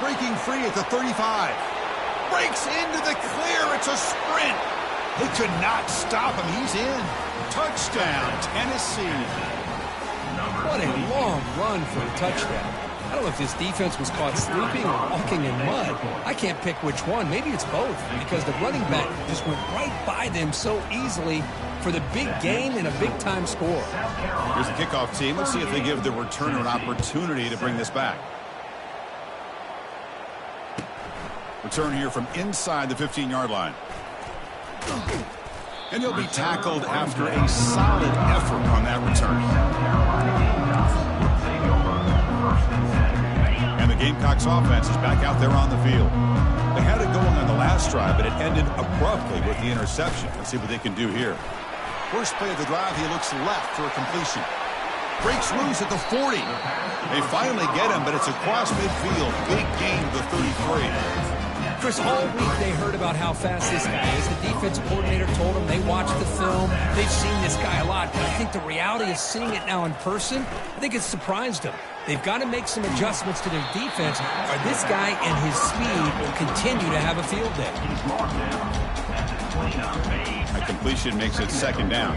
[SPEAKER 7] Breaking free at the 35. Breaks into the clear. It's a sprint. They could not stop him. He's in. Touchdown, Tennessee.
[SPEAKER 8] What a long run for a touchdown. I don't know if this defense was caught sleeping or walking in mud. I can't pick which one. Maybe it's both, because the running back just went right by them so easily for the big gain and a big-time score.
[SPEAKER 7] Here's the kickoff team. Let's see if they give the returner an opportunity to bring this back. Return here from inside the 15-yard line. And he'll be tackled after a solid effort on that return. And the Gamecocks offense is back out there on the field. They had it going on the last drive, but it ended abruptly with the interception. Let's see what they can do here. First play of the drive, he looks left for a completion. Breaks loose at the 40. They finally get him, but it's across midfield. Big gain to the 33.
[SPEAKER 8] Chris, all week they heard about how fast this guy is. The defensive coordinator told them they watched the film. They've seen this guy a lot, but I think the reality of seeing it now in person, I think it's surprised them. They've got to make some adjustments to their defense, or this guy and his speed will continue to have a field day.
[SPEAKER 7] A completion makes it second down.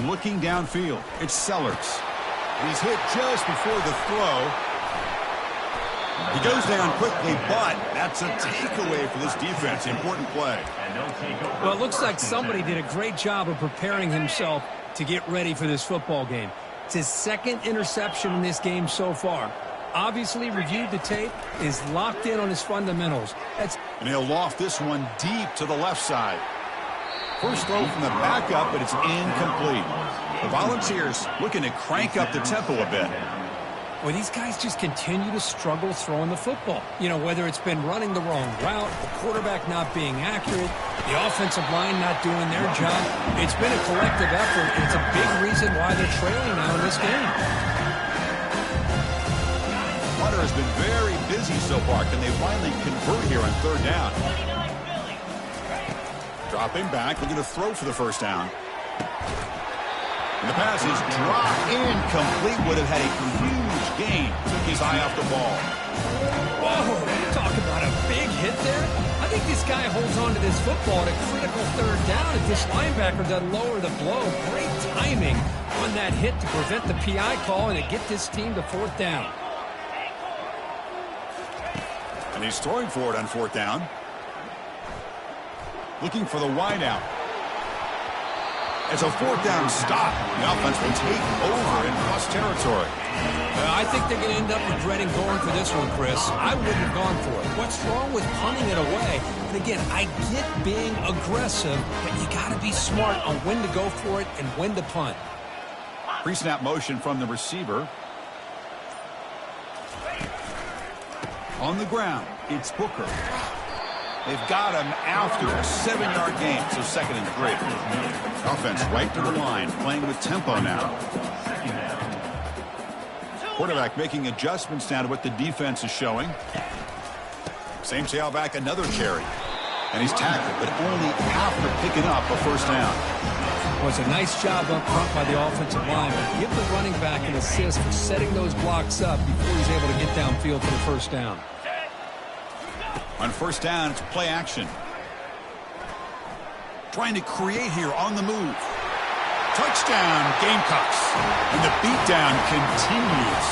[SPEAKER 7] Looking downfield, it's Sellers. He's hit just before the throw. He goes down quickly, but that's a takeaway for this defense. Important play.
[SPEAKER 8] Well, it looks like somebody did a great job of preparing himself to get ready for this football game. It's his second interception in this game so far. Obviously reviewed the tape, is locked in on his fundamentals.
[SPEAKER 7] And he'll loft this one deep to the left side. First throw from the backup, but it's incomplete. The Volunteers looking to crank up the tempo a bit.
[SPEAKER 8] Well, these guys just continue to struggle throwing the football. You know, whether it's been running the wrong route, the quarterback not being accurate, the offensive line not doing their job. It's been a collective effort, and it's a big reason why they're trailing now in this game.
[SPEAKER 7] Hunter has been very busy so far. Can they finally convert here on third down? Dropping back, looking to throw for the first down. And the pass is dropped incomplete. Would have had a huge gain. Took his eye off the ball.
[SPEAKER 8] Whoa, talk about a big hit there. I think this guy holds on to this football at a critical third down if this linebacker doesn't lower the blow. Great timing on that hit to prevent the PI call and to get this team to fourth down.
[SPEAKER 7] And he's throwing for it on fourth down. Looking for the wideout. It's a fourth down stop. The offense will take over in plus territory.
[SPEAKER 8] I think they're going to end up regretting going for this one, Chris. I wouldn't have gone for it. What's wrong with punting it away? And again, I get being aggressive, but you got to be smart on when to go for it and when to punt.
[SPEAKER 7] Pre-snap motion from the receiver. On the ground, it's Booker. They've got him after a 7-yard gain, so 2nd and 3. Offense right to the line, playing with tempo now. Quarterback making adjustments now to what the defense is showing. Same tailback, another carry. And he's tackled, but only after picking up a first down.
[SPEAKER 8] Well, it's a nice job up front by the offensive line, but give the running back an assist for setting those blocks up before he's able to get downfield for the first down.
[SPEAKER 7] On first down, it's play action. Trying to create here on the move. Touchdown, Gamecocks. And the beatdown continues.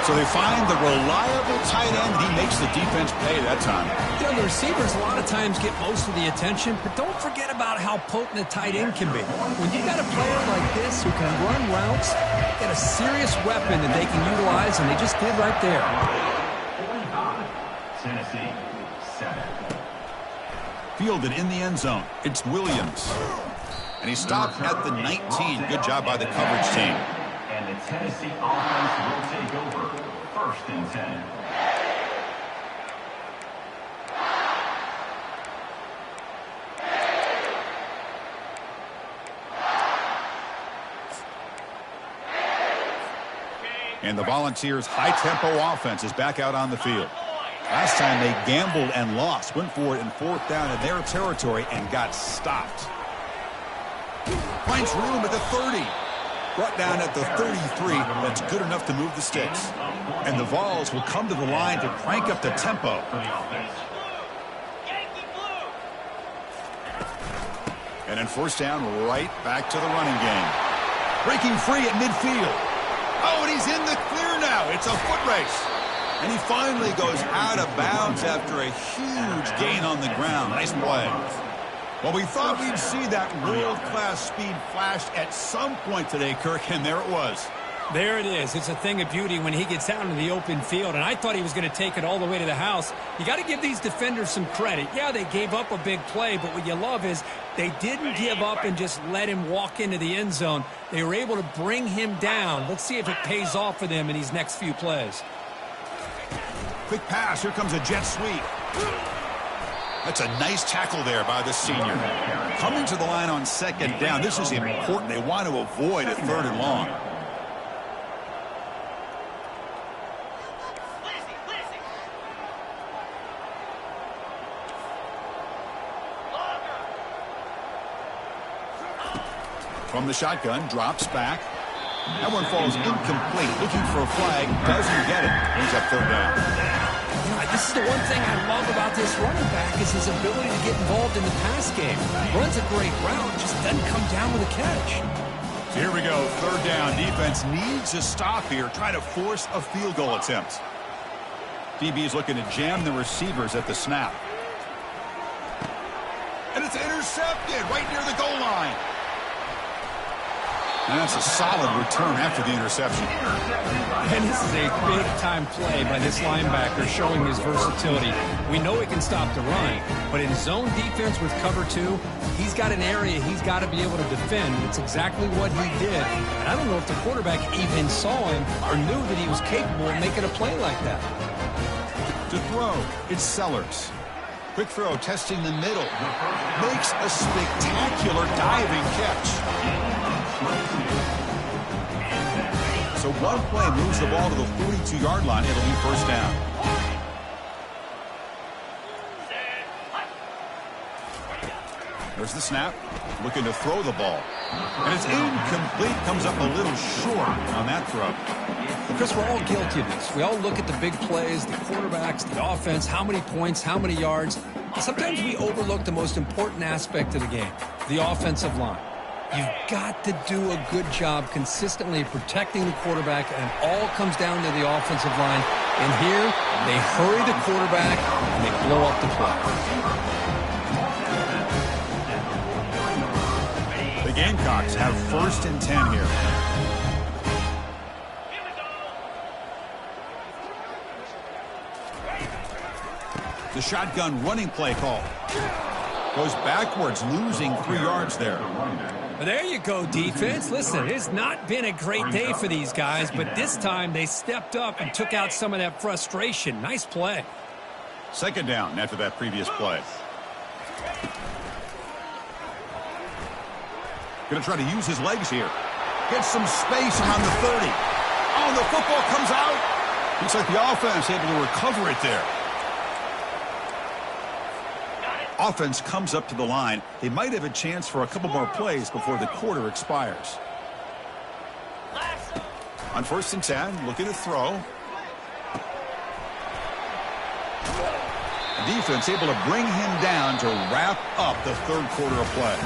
[SPEAKER 7] So they find the reliable tight end. He makes the defense pay that time.
[SPEAKER 8] You know, the receivers a lot of times get most of the attention, but don't forget about how potent a tight end can be. When you got a player like this who can run routes, get a serious weapon that they can utilize, and they just did right there.
[SPEAKER 5] Tennessee, 7.
[SPEAKER 7] Fielded in the end zone. It's Williams. And he stopped at the 19. Good job by the coverage team.
[SPEAKER 5] And the Tennessee offense will take over. 1st and 10.
[SPEAKER 7] And the Volunteers' high-tempo offense is back out on the field. Last time they gambled and lost, went for it in 4th down in their territory and got stopped. Finds room at the 30. Brought down at the 33. That's good enough to move the sticks. And the Vols will come to the line to crank up the tempo. And then 1st down, right back to the running game. Breaking free at midfield. Oh, and he's in the clear now. It's a foot race. And he finally goes out of bounds after a huge gain on the ground. Nice play. Well, we thought we'd see that world-class speed flash at some point today, Kirk, and there it was.
[SPEAKER 8] There it is. It's a thing of beauty when he gets out into the open field, and I thought he was going to take it all the way to the house. You got to give these defenders some credit. Yeah, they gave up a big play, but what you love is they didn't give up and just let him walk into the end zone. They were able to bring him down. Let's see if it pays off for them in these next few plays.
[SPEAKER 7] Quick pass. Here comes a jet sweep. That's a nice tackle there by the senior. Coming to the line on 2nd down. This is important. They want to avoid a 3rd and long. From the shotgun, drops back. That one falls incomplete. Looking for a flag, doesn't get it. He's up 3rd down.
[SPEAKER 8] This is the one thing I love about this running back is his ability to get involved in the pass game. Runs a great route, just doesn't come down with a catch.
[SPEAKER 7] So here we go, 3rd down. Defense needs a stop here, trying to force a field goal attempt. DB is looking to jam the receivers at the snap. And it's intercepted right near the goal line. And that's a solid return after the interception.
[SPEAKER 8] And this is a big-time play by this linebacker showing his versatility. We know he can stop the run, but in zone defense with cover 2, he's got an area he's got to be able to defend. It's exactly what he did. And I don't know if the quarterback even saw him or knew that he was capable of making a play like that.
[SPEAKER 7] To throw, it's Sellers. Quick throw, testing the middle. Makes a spectacular diving catch. So one play moves the ball to the 42-yard line. It'll be 1st down. There's the snap. Looking to throw the ball. And it's incomplete. Comes up a little short on that throw.
[SPEAKER 8] Because we're all guilty of this. We all look at the big plays, the quarterbacks, the offense, how many points, how many yards. Sometimes we overlook the most important aspect of the game, the offensive line. You've got to do a good job consistently protecting the quarterback, and it all comes down to the offensive line. And here, they hurry the quarterback, and they blow up the play.
[SPEAKER 7] The Gamecocks have 1st and 10 here. The shotgun running play call. Goes backwards, losing 3 yards there.
[SPEAKER 8] Well, there you go, defense. Listen, it's not been a great day for these guys, but this time they stepped up and took out some of that frustration. Nice play.
[SPEAKER 7] 2nd down after that previous play. Going to try to use his legs here. Get some space around the 30. Oh, the football comes out. Looks like the offense able to recover it there. Offense comes up to the line. They might have a chance for a couple more plays before the quarter expires. On 1st and 10, looking to throw. The defense able to bring him down to wrap up the 3rd quarter of play.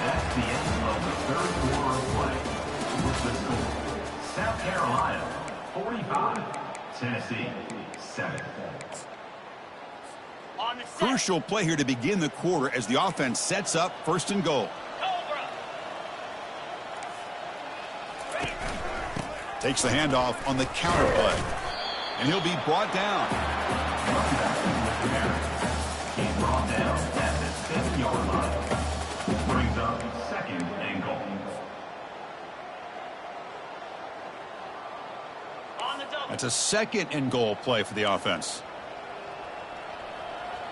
[SPEAKER 5] That's the end of the 3rd quarter of play. With the score, South Carolina 45, Tennessee 7.
[SPEAKER 7] Crucial play here to begin the quarter as the offense sets up 1st and goal. Takes the handoff on the counter play. And he'll be brought down.
[SPEAKER 5] He's brought down at the 10-yard line. Brings up 2nd and goal.
[SPEAKER 7] That's a second and goal play for the offense.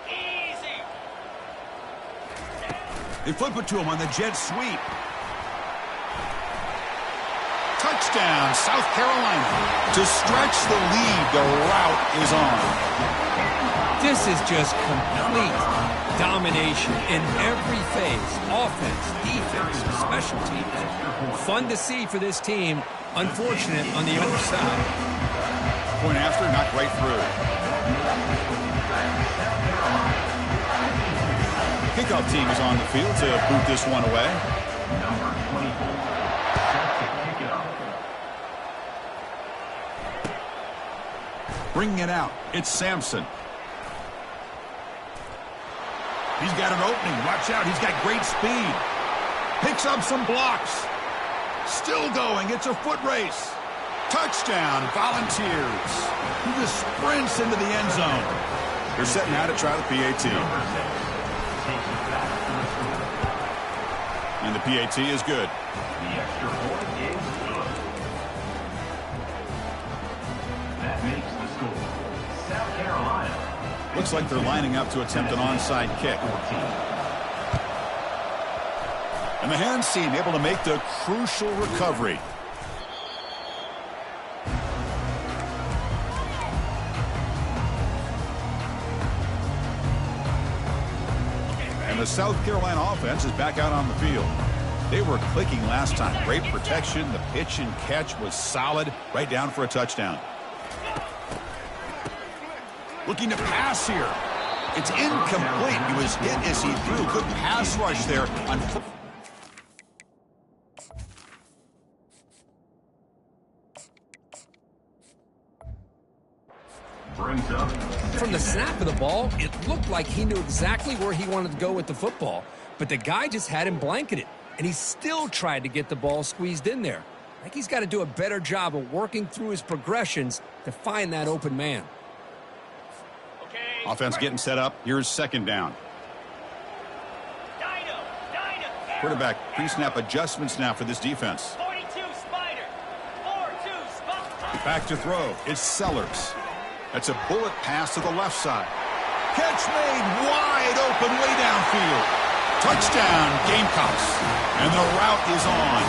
[SPEAKER 6] Easy.
[SPEAKER 7] They flip it to him on the jet sweep. Touchdown, South Carolina. To stretch the lead, the route is on.
[SPEAKER 8] This is just complete domination in every phase. Offense, defense, special teams. Fun to see for this team. Unfortunate on the other side.
[SPEAKER 7] Point after, knocked right through. Kickoff team is on the field to boot this one away.
[SPEAKER 5] Number 24, set to kick it off.
[SPEAKER 7] Bringing it out, it's Sampson. He's got an opening. Watch out, he's got great speed. Picks up some blocks. Still going, it's a foot race. Touchdown, Volunteers. He just sprints into the end zone. They're setting out to try the PAT. And the PAT is good.
[SPEAKER 5] The extra point is good. That makes the score. South Carolina.
[SPEAKER 7] Looks like they're lining up to attempt an onside kick. And the hands team able to make the crucial recovery. And the South Carolina offense is back out on the field. They were clicking last time. Great protection. The pitch and catch was solid. Right down for a touchdown. Looking to pass here. It's incomplete. He was hit as he threw. Good pass rush there on foot.
[SPEAKER 5] Brings up.
[SPEAKER 8] From the snap of the ball, it looked like he knew exactly where he wanted to go with the football. But the guy just had him blanketed. And he still tried to get the ball squeezed in there. I think he's got to do a better job of working through his progressions to find that open man.
[SPEAKER 7] Offense getting set up. Here's second down. Quarterback pre-snap adjustments now for this defense.
[SPEAKER 6] 42 Spider. 4-2 spot.
[SPEAKER 7] Back to throw. It's Sellers. That's a bullet pass to the left side. Catch made wide open way downfield. Touchdown Gamecocks. And the route is on.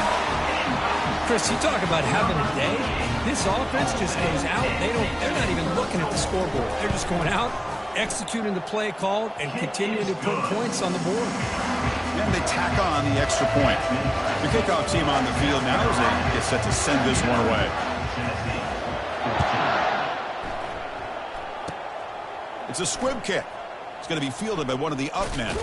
[SPEAKER 8] Chris, you talk about having a day. This offense just goes out. They're not even looking at the scoreboard. They're just going out, executing the play called, and continuing to put points on the board.
[SPEAKER 7] And they tack on the extra point. The kickoff team on the field now as they get set to send this one away. It's a squib kick. It's going to be fielded by one of the up men.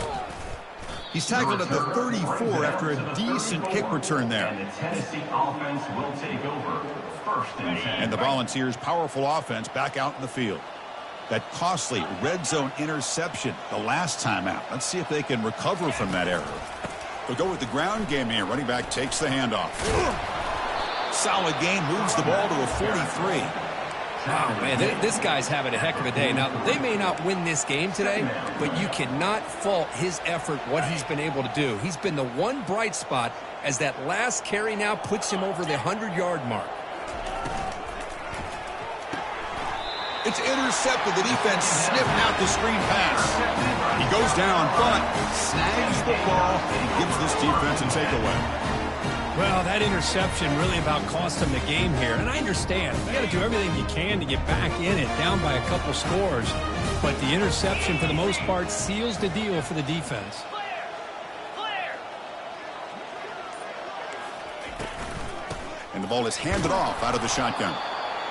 [SPEAKER 7] He's tackled at the 34 after a decent kick return there.
[SPEAKER 5] And the Tennessee offense will take over. First and 10.
[SPEAKER 7] And the Volunteers' powerful offense back out in the field. That costly red zone interception the last time out. Let's see if they can recover from that error. They'll go with the ground game here. Running back takes the handoff. Solid gain, moves the ball to a 43.
[SPEAKER 8] Wow, man, this guy's having a heck of a day. Now, they may not win this game today, but you cannot fault his effort, what he's been able to do. He's been the one bright spot as that last carry now puts him over the 100-yard mark.
[SPEAKER 7] It's intercepted. The defense sniffed out the screen pass. He goes down, but snags the ball and gives this defense a takeaway.
[SPEAKER 6] Well, that interception really about cost him the game here. And I understand. You got to do everything you can to get back in it, down by a couple scores. But the interception, for the most part, seals the deal for the defense.
[SPEAKER 7] And the ball is handed off out of the shotgun.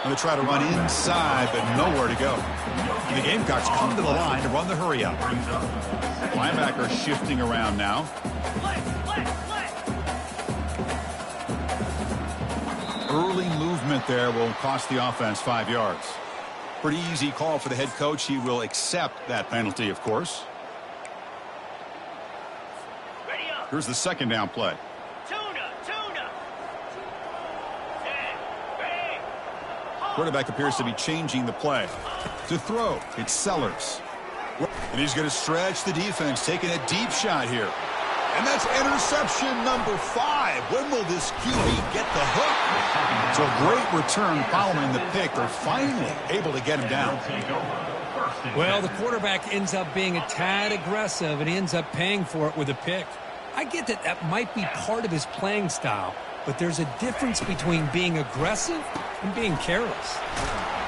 [SPEAKER 7] Going to try to run inside, but nowhere to go. And the Gamecocks come to the line to run the hurry up. Linebacker shifting around now. Early movement there will cost the offense 5 yards. Pretty easy call for the head coach. He will accept that penalty, of course. Here's the second down play. Quarterback appears to be changing the play. To throw, it's Sellers. And he's going to stretch the defense, taking a deep shot here. And that's interception number 5. When will this QB get the hook? So a great return following the pick. They're finally able to get him down.
[SPEAKER 8] Well, the quarterback ends up being a tad aggressive, and he ends up paying for it with a pick. I get that that might be part of his playing style, but there's a difference between being aggressive and being careless.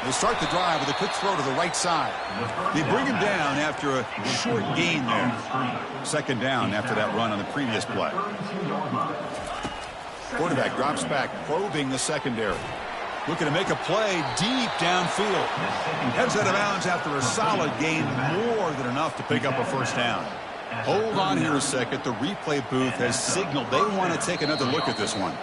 [SPEAKER 7] They start the drive with a quick throw to the right side. They bring him down after a short gain there. Second down after that run on the previous play. Quarterback drops back, probing the secondary. Looking to make a play deep downfield. Heads out of bounds after a solid gain, more than enough to pick up a first down. Hold on here a second. The replay booth has signaled they want to take another look at this one.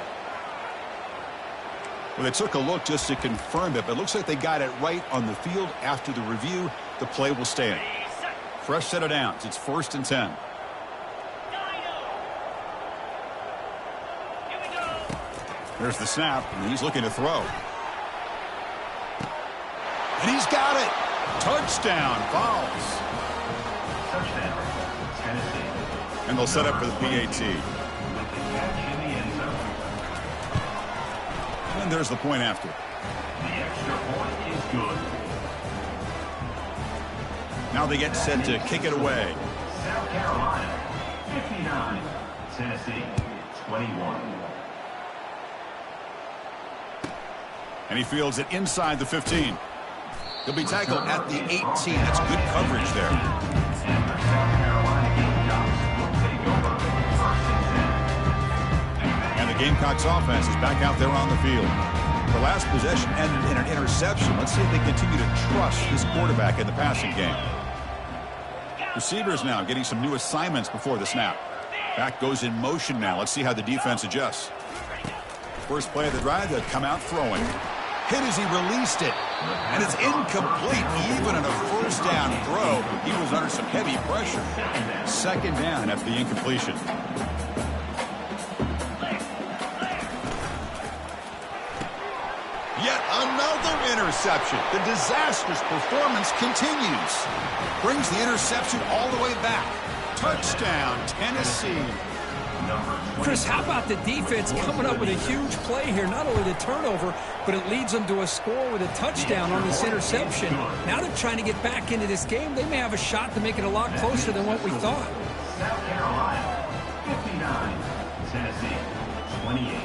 [SPEAKER 7] Well, they took a look just to confirm it, but it looks like they got it right on the field. After the review, the play will stand. Fresh set of downs. It's 1st and 10. There's the snap, and he's looking to throw. And he's got it. Touchdown, Vols.
[SPEAKER 5] Touchdown, Tennessee.
[SPEAKER 7] And they'll set up for the PAT. And there's the point after.
[SPEAKER 5] The extra point is good.
[SPEAKER 7] Now they get set to kick it away.
[SPEAKER 5] South Carolina, 59. Tennessee, 21.
[SPEAKER 7] And he fields it inside the 15. He'll be tackled at the 18. That's good coverage there.
[SPEAKER 5] And the South Carolina Gamecocks will take over 1st and 10.
[SPEAKER 7] And the Gamecocks offense is back out there on the field. The last possession ended in an interception. Let's see if they continue to trust this quarterback in the passing game. Receivers now getting some new assignments before the snap. Back goes in motion now. Let's see how the defense adjusts. First play of the drive, they'll come out throwing. Hit as he released it. And it's incomplete. Even on a first down throw, he was under some heavy pressure. Second down after the incompletion. Yet another interception. The disastrous performance continues. Brings the interception all the way back. Touchdown, Tennessee.
[SPEAKER 8] Chris, how about the defense coming up with a huge play here? Not only the turnover, but it leads them to a score with a touchdown on this interception. Now they're trying to get back into this game. They may have a shot to make it a lot closer than what we thought.
[SPEAKER 5] South Carolina, 59. Tennessee, 28.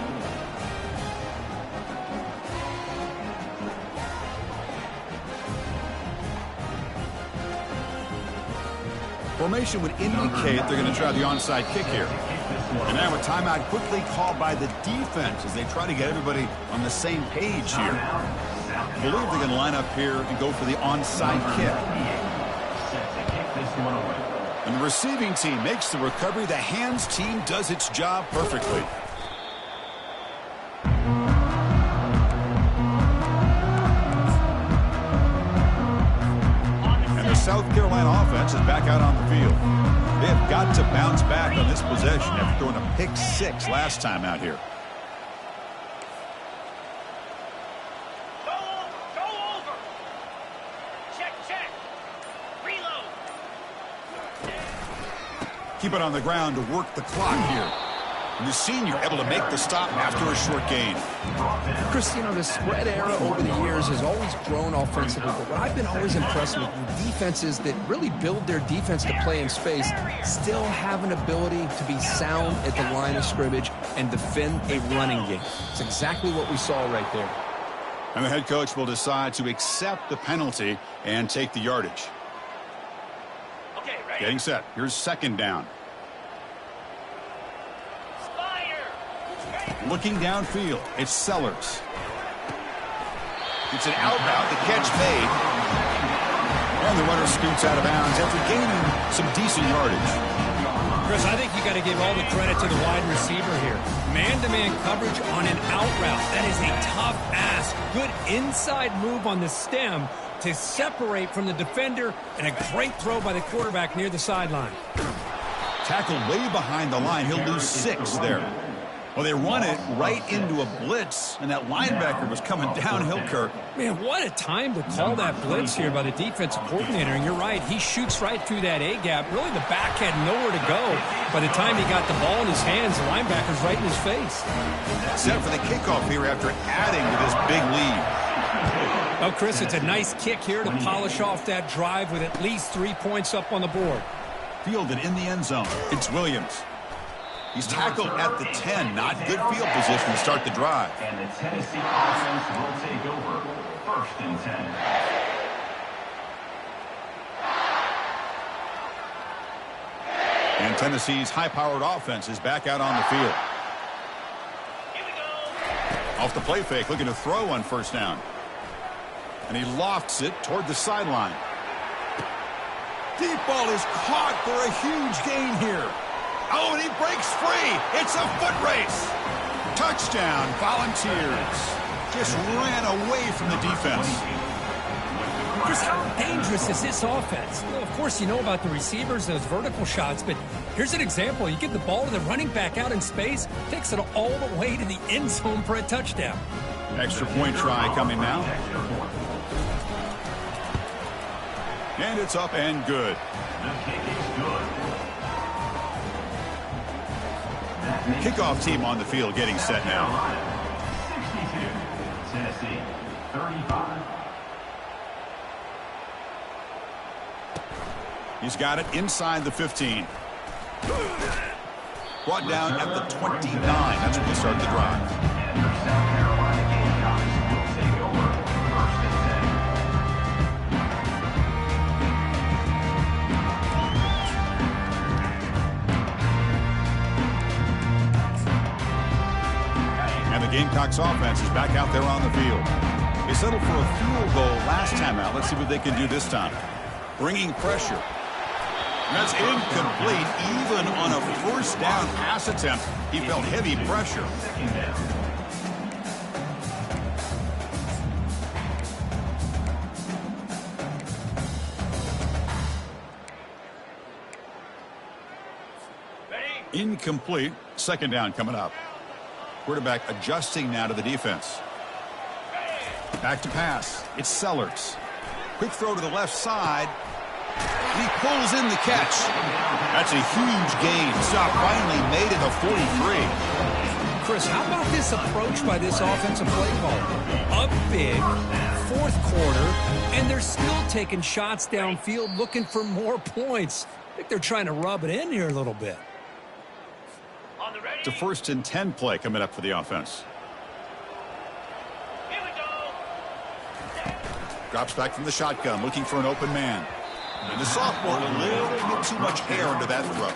[SPEAKER 7] Formation would indicate they're going to try the onside kick here. And now a timeout quickly called by the defense as they try to get everybody on the same page here. I believe they're going to line up here and go for the onside kick. And the receiving team makes the recovery. The hands team does its job perfectly. South Carolina offense is back out on the field. They have got to bounce back on this possession after throwing a pick 6 last time out here.
[SPEAKER 9] Go over. Check. Reload.
[SPEAKER 7] Keep it on the ground to work the clock here. And the senior able to make the stop after a short gain.
[SPEAKER 8] Chris, you know, the spread era over the years has always grown offensively, but what I've been always impressed with defenses that really build their defense to play in space still have an ability to be sound at the line of scrimmage and defend a running game. It's exactly what we saw right there.
[SPEAKER 7] And the head coach will decide to accept the penalty and take the yardage.
[SPEAKER 9] Okay, ready?
[SPEAKER 7] Getting set. Here's second down. Looking downfield, it's Sellers. It's an out route, the catch made. And the runner scoots out of bounds after gaining some decent yardage.
[SPEAKER 6] Chris, I think you got to give all the credit to the wide receiver here. Man-to-man coverage on an out route. That is a tough ask. Good inside move on the stem to separate from the defender, and a great throw by the quarterback near the sideline.
[SPEAKER 7] Tackled way behind the line. He'll lose 6 there. Well, they run it right into a blitz, and that linebacker was coming downhill, Kirk.
[SPEAKER 8] Man, what a time to call that blitz here by the defensive coordinator. And you're right, he shoots right through that A-gap. Really, the back had nowhere to go. By the time he got the ball in his hands, the linebacker's right in his face.
[SPEAKER 7] Set for the kickoff here after adding to this big lead.
[SPEAKER 8] Well, Chris, it's a nice kick here to polish off that drive with at least 3 points up on the board.
[SPEAKER 7] Fielded in the end zone. It's Williams. He's tackled at the 10. Not good field position to start the drive.
[SPEAKER 5] And the Tennessee offense will take over. 1st and 10.
[SPEAKER 7] And Tennessee's high-powered offense is back out on the field.
[SPEAKER 9] Here we go.
[SPEAKER 7] Off the play fake, looking to throw on 1st down. And he lofts it toward the sideline. Deep ball is caught for a huge gain here. Oh, and he breaks free. It's a foot race. Touchdown, Volunteers. Just ran away from the defense.
[SPEAKER 8] Chris, how dangerous is this offense? Well, of course, you know about the receivers, those vertical shots, but here's an example. You get the ball to the running back out in space, takes it all the way to the end zone for a touchdown.
[SPEAKER 7] Extra point try coming now. And it's up and good.
[SPEAKER 5] The kick is good.
[SPEAKER 7] Kickoff team on the field getting set now.
[SPEAKER 5] 62. Tennessee 35.
[SPEAKER 7] He's got it inside the 15. Brought down at the 29. That's when they start the drive.
[SPEAKER 5] And the South Carolina Gamecocks will take over. 1st and 10.
[SPEAKER 7] And the Gamecocks offense is back out there on the field. They settled for a field goal last time out. Let's see what they can do this time. Bringing pressure. That's incomplete. Even on a 1st down pass attempt, he felt heavy pressure.
[SPEAKER 5] 2nd down.
[SPEAKER 7] Incomplete. 2nd down coming up. Quarterback adjusting now to the defense. Back to pass. It's Sellers. Quick throw to the left side. And he pulls in the catch. That's a huge gain. Stop finally made at the 43.
[SPEAKER 8] Chris, how about this approach by this offensive play caller? Up big, 4th quarter, and they're still taking shots downfield looking for more points. I think they're trying to rub it in here a little bit.
[SPEAKER 9] On the ready.
[SPEAKER 7] It's a 1st and 10 play coming up for the offense.
[SPEAKER 9] Here we go.
[SPEAKER 7] Drops back from the shotgun, looking for an open man. And the sophomore, a little bit too much air into that throw.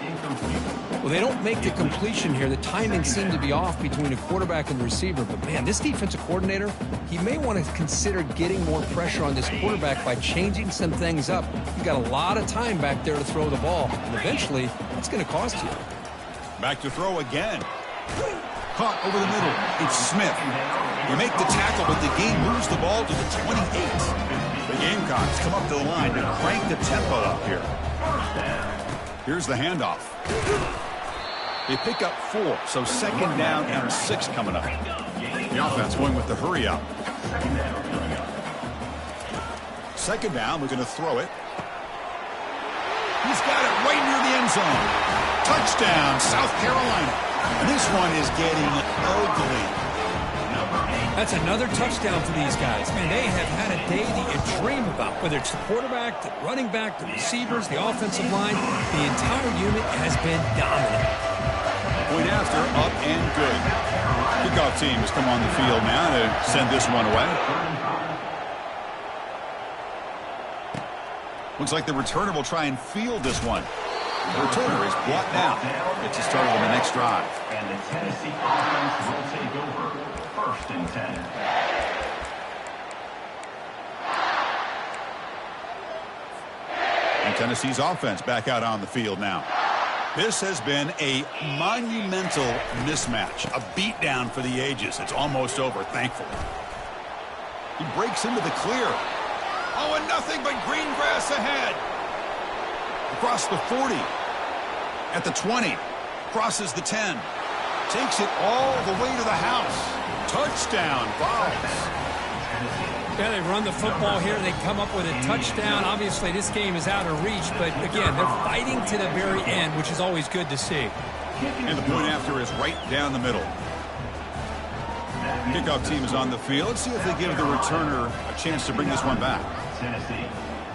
[SPEAKER 8] Well, they don't make the completion here. The timing seemed to be off between the quarterback and the receiver. But, man, this defensive coordinator, he may want to consider getting more pressure on this quarterback by changing some things up. You've got a lot of time back there to throw the ball. And eventually, that's going to cost you.
[SPEAKER 7] Back to throw again. Caught over the middle. It's Smith. They make the tackle, but the game moves the ball to the 28. The Gamecocks come up to the line to crank the tempo up here. Here's the handoff. They pick up 4, so 2nd down and 6 coming up. The offense going with the hurry up. 2nd down, we're going to throw it. He's got it right near the end zone. Touchdown, South Carolina. And this one is getting ugly.
[SPEAKER 8] That's another touchdown for these guys. Man, they have had a day that you dream about, whether it's the quarterback, the running back, the receivers, the offensive line. The entire unit has been dominant.
[SPEAKER 7] Point after, up and good. Kickoff team has come on the field now to send this one away. Looks like the returner will try and field this one. The returner is brought down. It's the start of the next drive.
[SPEAKER 5] And the Tennessee offense will take over. 1st and 10.
[SPEAKER 7] And Tennessee's offense back out on the field now. This has been a monumental mismatch, a beatdown for the ages. It's almost over, thankfully. He breaks into the clear. Oh, and nothing but green grass ahead. Across the 40. At the 20. Crosses the 10. Takes it all the way to the house. Touchdown, Vols.
[SPEAKER 8] Yeah, they run the football here. They come up with a touchdown. Obviously, this game is out of reach, but again, they're fighting to the very end, which is always good to see.
[SPEAKER 7] And the point after is right down the middle. Kickoff team is on the field. Let's see if they give the returner a chance to bring this one back.
[SPEAKER 5] Tennessee,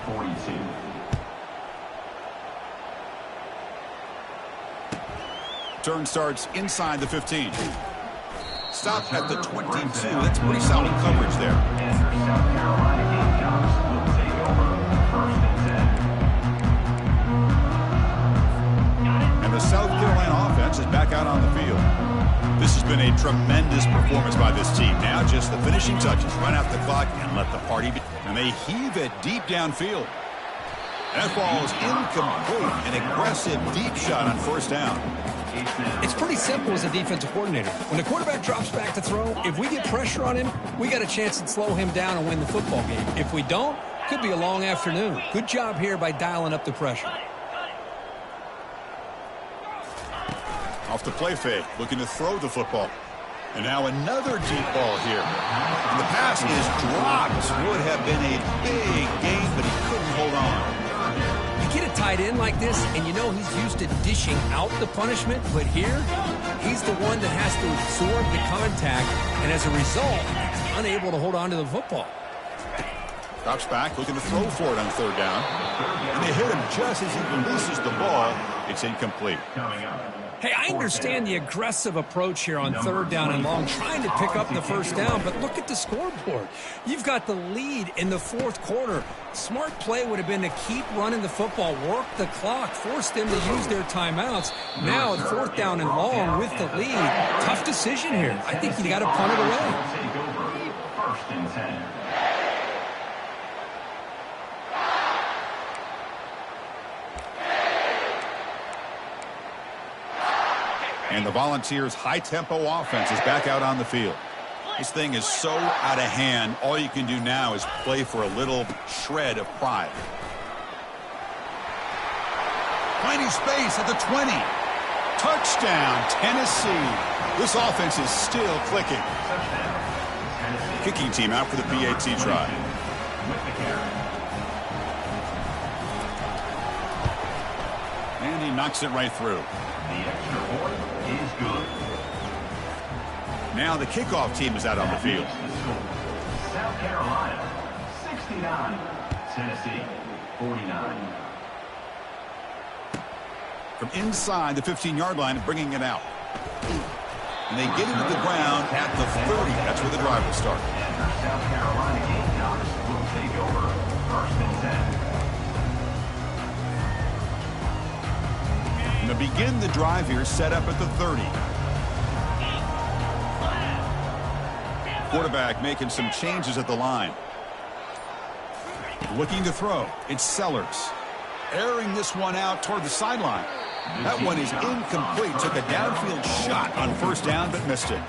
[SPEAKER 5] 42.
[SPEAKER 7] Turn starts inside the 15. Stop at the 22. That's pretty solid coverage there.
[SPEAKER 5] And their South Carolina Gamecocks will take over 1st and 10.
[SPEAKER 7] And the South Carolina offense is back out on the field. This has been a tremendous performance by this team. Now just the finishing touches. Run out the clock and let the party begin. And they heave it deep downfield. That ball is incomplete. An aggressive deep shot on 1st down.
[SPEAKER 8] It's pretty simple as a defensive coordinator. When the quarterback drops back to throw, if we get pressure on him, we got a chance to slow him down and win the football game. If we don't, could be a long afternoon. Good job here by dialing up the pressure.
[SPEAKER 7] Off the play fake, looking to throw the football. And now another deep ball here. And the pass is dropped. Would have been a big gain, but he couldn't hold on.
[SPEAKER 8] You get a tight end like this, and you know he's used to dishing out the punishment, but here, he's the one that has to absorb the contact, and as a result, he's unable to hold on to the football.
[SPEAKER 7] Drops back, looking to throw for it on 3rd down. And they hit him just as he releases the ball. It's incomplete.
[SPEAKER 8] Hey, I understand the aggressive approach here on 3rd down and long, trying to pick up the 1st down, but look at the scoreboard. You've got the lead in the 4th quarter. Smart play would have been to keep running the football, work the clock, force them to use their timeouts. Now at 4th down and long with the lead, tough decision here. I think you got to punt it away.
[SPEAKER 5] Take over 1st and 10.
[SPEAKER 7] And the Volunteers' high-tempo offense is back out on the field. This thing is so out of hand, all you can do now is play for a little shred of pride. Finding space at the 20. Touchdown, Tennessee. This offense is still clicking. Kicking team out for the PAT try. And he knocks it right through.
[SPEAKER 5] The extra point is good.
[SPEAKER 7] Now the kickoff team is out on the field.
[SPEAKER 5] South Carolina, 69. Tennessee, 49.
[SPEAKER 7] From inside the 15-yard line, bringing it out. And they get it to the ground at the 30. That's where the drive will start.
[SPEAKER 5] And the South Carolina Gamecocks will take over 1st and 10.
[SPEAKER 7] And to begin the drive here, set up at the 30. Quarterback making some changes at the line. Looking to throw. It's Sellers. Airing this one out toward the sideline. That one is incomplete. Took a downfield shot on 1st down, but missed it.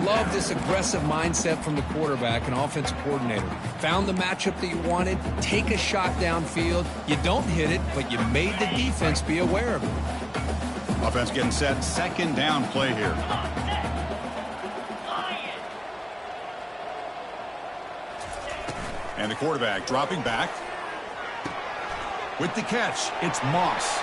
[SPEAKER 8] Love this aggressive mindset from the quarterback and offensive coordinator. Found the matchup that you wanted, take a shot downfield. You don't hit it, but you made the defense be aware of it.
[SPEAKER 7] Offense getting set. 2nd down play here. And the quarterback dropping back. With the catch, it's Moss.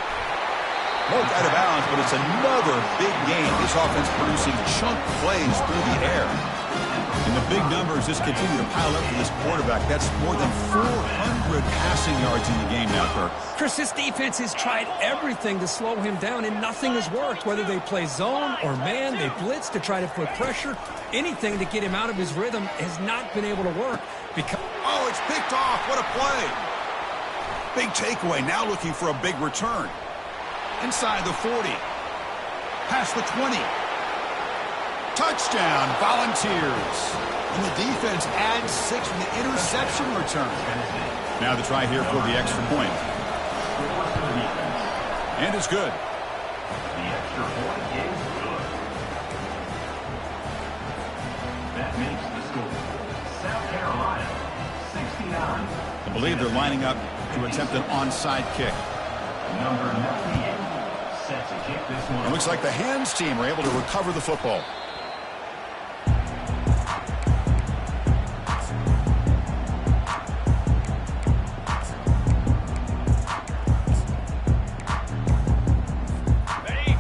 [SPEAKER 7] Marked out of bounds, but it's another big game. This offense producing chunk plays through the air. And the big numbers just continue to pile up for this quarterback. That's more than 400 passing yards in the game now, Kirk.
[SPEAKER 8] Chris, this defense has tried everything to slow him down, and nothing has worked. Whether they play zone or man, they blitz to try to put pressure. Anything to get him out of his rhythm has not been able to work.
[SPEAKER 7] Oh, it's picked off. What a play. Big takeaway. Now looking for a big return. Inside the 40. Past the 20. Touchdown, Volunteers. And the defense adds 6 with the interception return. Now the try here for the extra point. And it's good.
[SPEAKER 5] The extra point is good. That makes the score South Carolina, 69.
[SPEAKER 7] I believe they're lining up to attempt an onside kick.
[SPEAKER 5] Number 98, Set to kick this one.
[SPEAKER 7] It looks like the hands team are able to recover the football.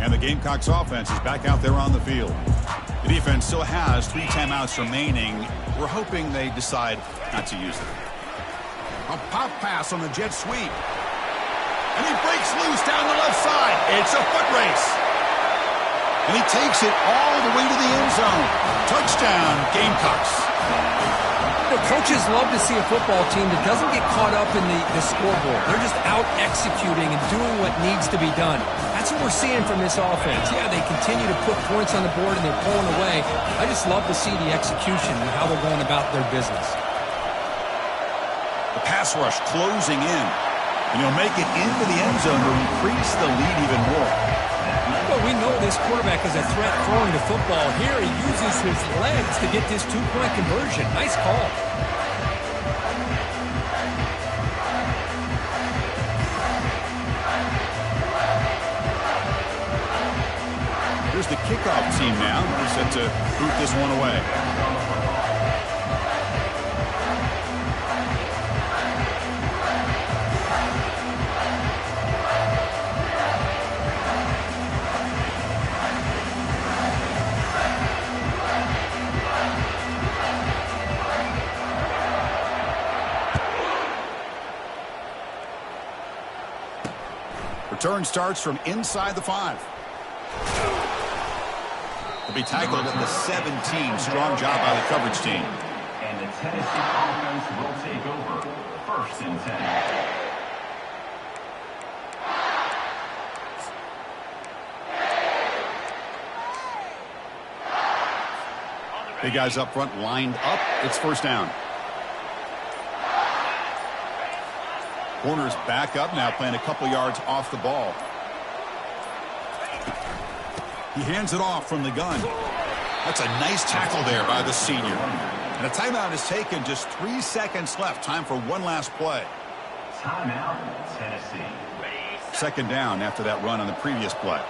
[SPEAKER 7] And the Gamecocks offense is back out there on the field. The defense still has 3 timeouts remaining. We're hoping they decide not to use them. A pop pass on the jet sweep. And he breaks loose down the left side. It's a foot race. And he takes it all the way to the end zone. Touchdown, Gamecocks.
[SPEAKER 8] The coaches love to see a football team that doesn't get caught up in the scoreboard. They're just out executing and doing what needs to be done. That's what we're seeing from this offense. Yeah, they continue to put points on the board and they're pulling away. I just love to see the execution and how they're going about their business.
[SPEAKER 7] The pass rush closing in. And he'll make it into the end zone to increase the lead even more.
[SPEAKER 8] Well, we know this quarterback is a threat throwing the football. Here he uses his legs to get this 2-point conversion. Nice call.
[SPEAKER 7] Here's the kickoff team now. They're set to boot this one away. Return starts from inside the 5. He'll be tackled at the 17. Strong job by the coverage team.
[SPEAKER 5] And the Tennessee offense will take over. 1st and 10.
[SPEAKER 7] Big guys up front lined up. It's 1st down. Corner's back up now, playing a couple yards off the ball. He hands it off from the gun. That's a nice tackle there by the senior. And a timeout is taken. Just 3 seconds left. Time for one last play.
[SPEAKER 5] Timeout, Tennessee.
[SPEAKER 7] 2nd down after that run on the previous play.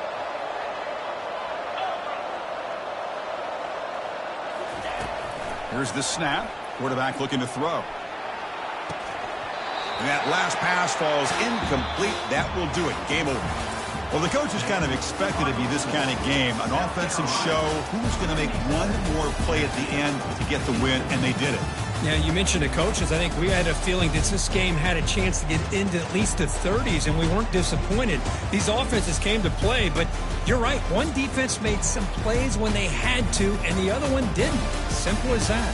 [SPEAKER 7] Here's the snap. Quarterback looking to throw. And that last pass falls incomplete. That will do it. Game over. Well, the coaches kind of expected it to be this kind of game. An offensive show. Who's going to make one more play at the end to get the win? And they did it.
[SPEAKER 8] Yeah, you mentioned the coaches. I think we had a feeling that this game had a chance to get into at least the 30s, and we weren't disappointed. These offenses came to play, but you're right. One defense made some plays when they had to, and the other one didn't. Simple as that.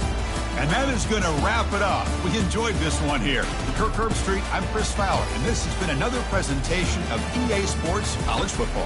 [SPEAKER 7] And that is going to wrap it up. We enjoyed this one here. For Kirk Herbstreit, I'm Chris Fowler, and this has been another presentation of EA Sports College Football.